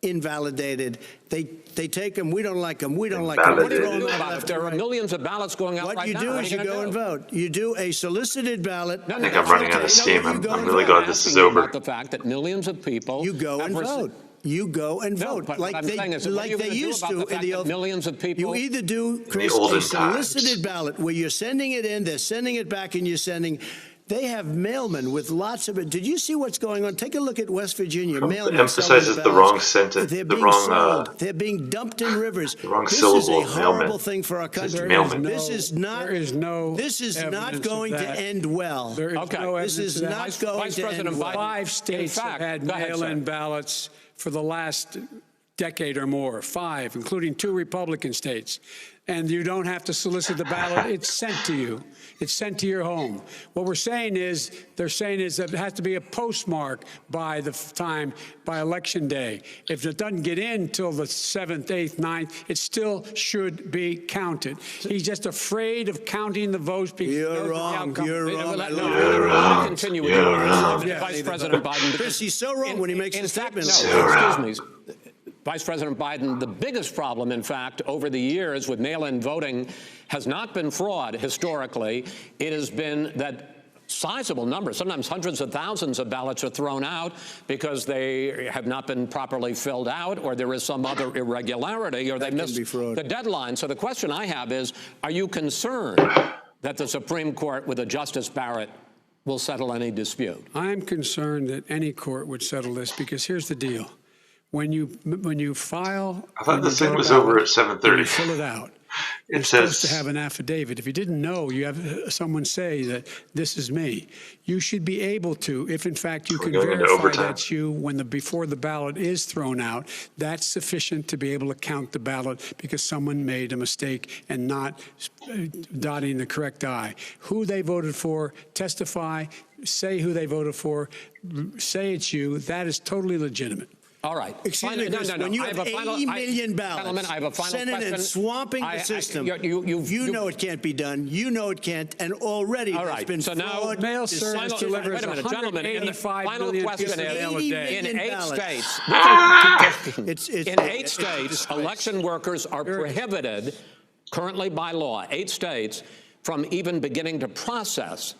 invalidated. They take them. We don't like them. We don't like them. What are you going to do about it? If there are millions of ballots going out right now, what you do is you go and vote. You do a solicited ballot. I think I'm running out of steam. I'm really glad this is over. About the fact that millions of people you go and vote. You go and vote like they used to in the old millions of people. You either do, Chris, a solicited ballot where you're sending it in, they're sending it back, and you're sending. They have mailmen with lots of it. Did you see what's going on? Take a look at West Virginia. Mailmen emphasizes the wrong sentence. They're being sold. They're being dumped in rivers. The wrong this syllable. Is a horrible thing for our country. This is not. This is not going to end well. There is no this is not going to end well. 5 states have had mail-in ballots for the last decade or more. 5, including 2 Republican states. And you don't have to solicit the ballot. It's sent to you. It's sent to your home. What they're saying is that it has to be a postmark by election day. If it doesn't get in till the 7th, 8th, 9th, it still should be counted. He's just afraid of counting the votes because you're wrong. You're wrong. Continue with Vice President Biden. Chris, he's so wrong when he makes the statement. Excuse me. Vice President Biden, the biggest problem, in fact, over the years with mail-in voting has not been fraud historically. It has been that sizable numbers, sometimes hundreds of thousands of ballots are thrown out because they have not been properly filled out, or there is some other irregularity, or they missed the deadline. So the question I have is, are you concerned that the Supreme Court with a Justice Barrett will settle any dispute? I'm concerned that any court would settle this, because here's the deal. When you file, I thought this thing was over at 7:30. You fill it out. You're supposed to have an affidavit. If you didn't know, you have someone say that this is me. You should be able to, if in fact you can verify that's you before the ballot is thrown out, that's sufficient to be able to count the ballot because someone made a mistake and not dotting the correct I. Who they voted for, testify, say who they voted for, say it's you. That is totally legitimate. All right. Excuse me, Chris, when you have 80 million ballots, I have a final Senate question. and swamping the system, you know it can't be done. You know it can't, and already there's been fraud. Mail service delivers 185 million question a day. In 8 states, in 8 states, election workers are prohibited currently by law, 8 states, from even beginning to process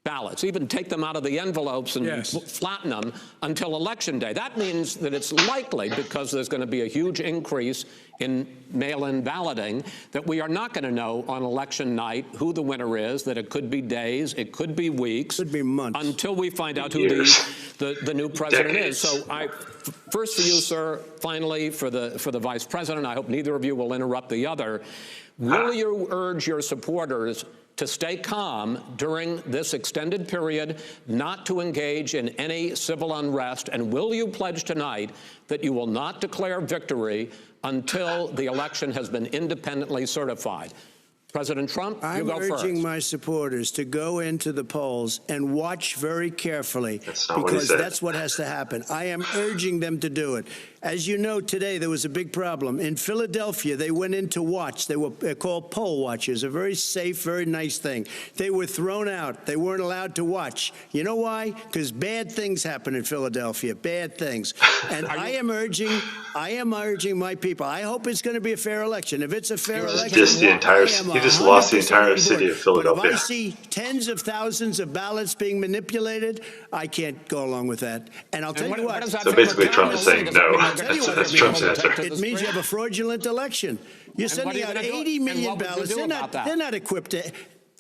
ballots, even take them out of the envelopes and flatten them until Election Day. That means that it's likely, because there's going to be a huge increase in mail-in balloting, that we are not going to know on election night who the winner is, that it could be days, it could be weeks, could be months, until we find out who the new president is. So first for you, sir, finally for the vice president, I hope neither of you will interrupt the other. Will you urge your supporters to stay calm during this extended period, not to engage in any civil unrest? And will you pledge tonight that you will not declare victory until the election has been independently certified? President Trump, you go first. I'm urging my supporters to go into the polls and watch very carefully, because that's what has to happen. I am urging them to do it. As you know, today there was a big problem. In Philadelphia, they went in to watch. They were called poll watchers, a very safe, very nice thing. They were thrown out. They weren't allowed to watch. You know why? Because bad things happen in Philadelphia, bad things. And I am urging my people. I hope it's going to be a fair election. If it's a fair election, he just lost the entire city of Philadelphia. But if I see tens of thousands of ballots being manipulated, I can't go along with that. And I'll tell you what. So basically Trump is saying no. That's Trump's answer. It means you have a fraudulent election. You're sending out 80 million ballots. They're not equipped to.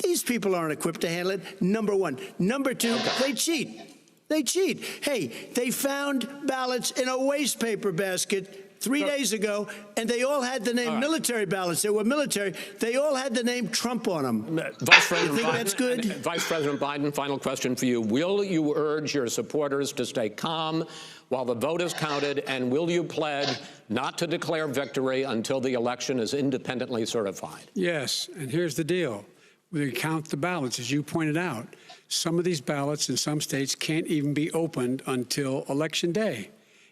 These people aren't equipped to handle it, number one. Number two, they cheat. They cheat. Hey, they found ballots in a waste paper basket 3 days ago, and they all had the name military ballots. They were military. They all had the name Trump on them. Vice President Biden, that's good? Vice President Biden, final question for you. Will you urge your supporters to stay calm while the vote is counted, and will you pledge not to declare victory until the election is independently certified? Yes, and here's the deal. We count the ballots, as you pointed out. Some of these ballots in some states can't even be opened until Election Day.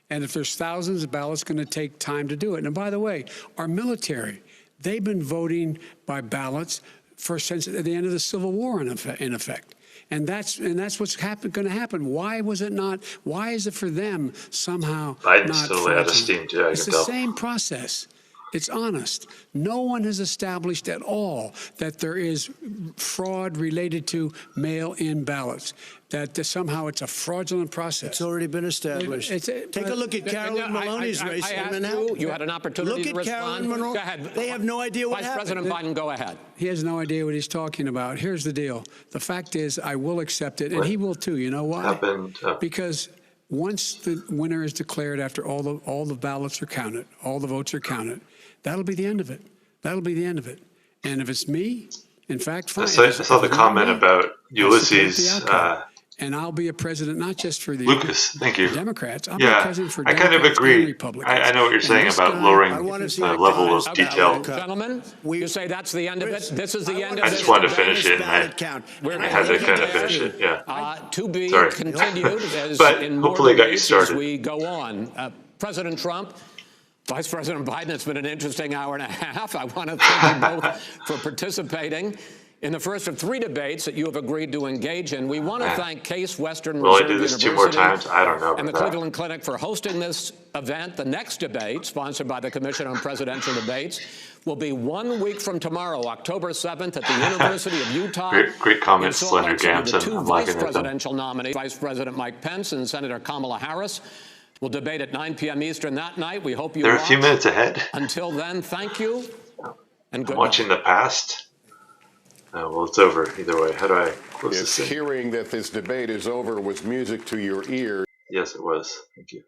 And if there's thousands of ballots, it's going to take time to do it. And by the way, our military, they've been voting by ballots since at the end of the Civil War, in effect. And that's what's going to happen. Why was it not? Why is it for them somehow Biden's not totally out of steam, too. It's the same process. It's honest. No one has established at all that there is fraud related to mail-in ballots, that somehow it's a fraudulent process. It's already been established. Take a look at Carolyn Maloney's race in Manhattan. You had an opportunity to respond. Carolyn Maloney. Go ahead. They have no idea what happened. Vice President Biden, go ahead. He has no idea what he's talking about. Here's the deal. The fact is, I will accept it, and he will too. You know why? Because once the winner is declared, after all the ballots are counted, all the votes are counted, that'll be the end of it. That'll be the end of it. And if it's me, in fact, fine. I saw the comment about Ulysses. And I'll be a president not just for the Democrats. I'll be a president for Democrats. I kind of agree. I know what you're saying about lowering the level of detail. Gentlemen, you say that's the end of it? This is the end of it? I just wanted to finish it. I had to kind of finish it, yeah. To be continued as in more debates as we go on. President Trump, Vice President Biden, it's been an interesting hour and a half. I want to thank you both for participating. In the first of 3 debates that you have agreed to engage in, we want to thank Case Western Will Reserve I do this University 2 more times? I don't know and the about that. Cleveland Clinic for hosting this event. The next debate, sponsored by the Commission on Presidential Debates, will be 1 week from tomorrow, October 7th, at the University of Utah. Great comments, in Salt Lake Slender City. Gamson. The 2 I'm vice liking it, presidential nominees, Vice President Mike Pence and Senator Kamala Harris, will debate at 9 p.m. Eastern that night. We hope you They're watch. a few minutes ahead. Until then, thank you and good I'm watching the past. Well, it's over either way. How do I close If this thing? hearing that this debate is over was music to your ear. Yes, it was. Thank you.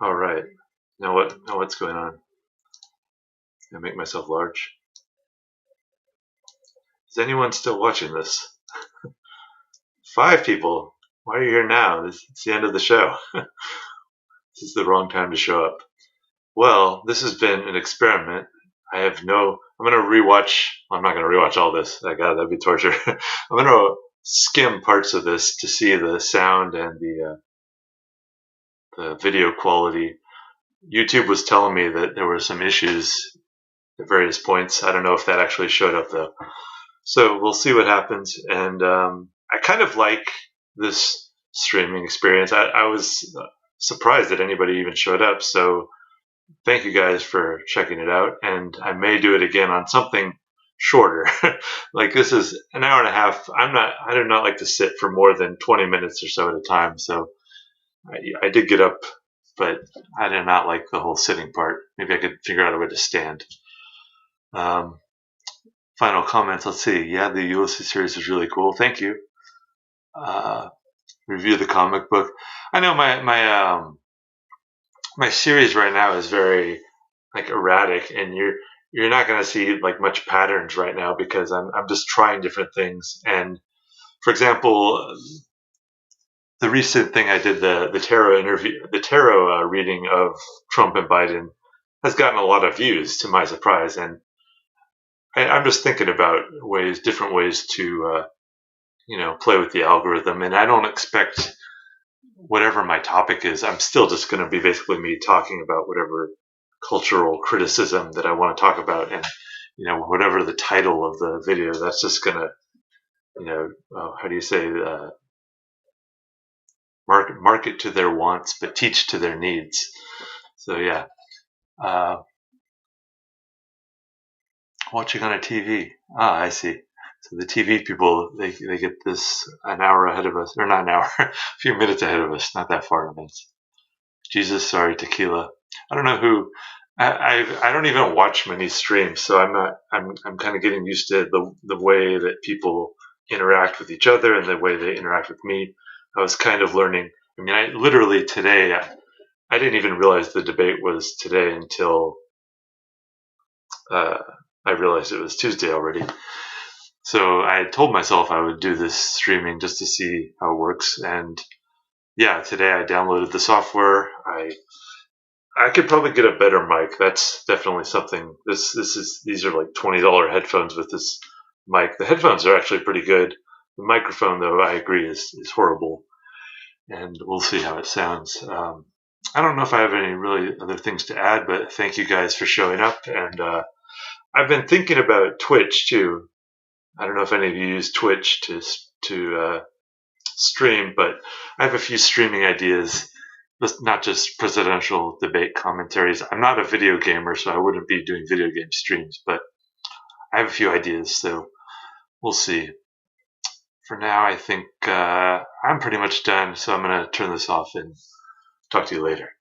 All right. Now what? Now what's going on? I make myself large. Is anyone still watching this? 5 people. Why are you here now? It's the end of the show. This is the wrong time to show up. Well, this has been an experiment. I'm going to rewatch. I'm not going to rewatch all this. That'd be torture. I'm going to skim parts of this to see the sound and the video quality. YouTube was telling me that there were some issues at various points. I don't know if that actually showed up though. So we'll see what happens. And I kind of like this streaming experience. I was surprised that anybody even showed up. So thank you guys for checking it out. And I may do it again on something shorter. Like this is an hour and a half. I do not like to sit for more than 20 minutes or so at a time. So I did get up, but I did not like the whole sitting part. Maybe I could figure out a way to stand. Final comments. Let's see. Yeah, the Ulysses series is really cool. Thank you. Review the comic book. I know my series right now is very like erratic, and you're not going to see like much patterns right now because I'm just trying different things. And for example, the recent thing I did, the tarot interview, the tarot reading of Trump and Biden has gotten a lot of views to my surprise. And I'm just thinking about different ways to, play with the algorithm. And I don't expect whatever my topic is, I'm still just going to be basically me talking about whatever cultural criticism that I want to talk about. And, whatever the title of the video, that's just going to, how do you say, market to their wants, but teach to their needs. So yeah. Watching on a TV. I see. So the TV people, they get this an hour ahead of us, or not an hour, a few minutes ahead of us, not that far in advance. Jesus, sorry, tequila. I don't know who. I don't even watch many streams, so I'm kind of getting used to the way that people interact with each other and the way they interact with me. I was kind of learning. I mean, I literally today, I didn't even realize the debate was today until I realized it was Tuesday already. So I told myself I would do this streaming just to see how it works. And yeah, today I downloaded the software. I could probably get a better mic. That's definitely something. These are like $20 headphones with this mic. The headphones are actually pretty good. The microphone, though, I agree is horrible. And we'll see how it sounds. I don't know if I have any really other things to add, but thank you guys for showing up. And I've been thinking about Twitch too. I don't know if any of you use Twitch to stream, but I have a few streaming ideas, not just presidential debate commentaries. I'm not a video gamer, so I wouldn't be doing video game streams, but I have a few ideas, so we'll see. For now, I think I'm pretty much done, so I'm going to turn this off and talk to you later.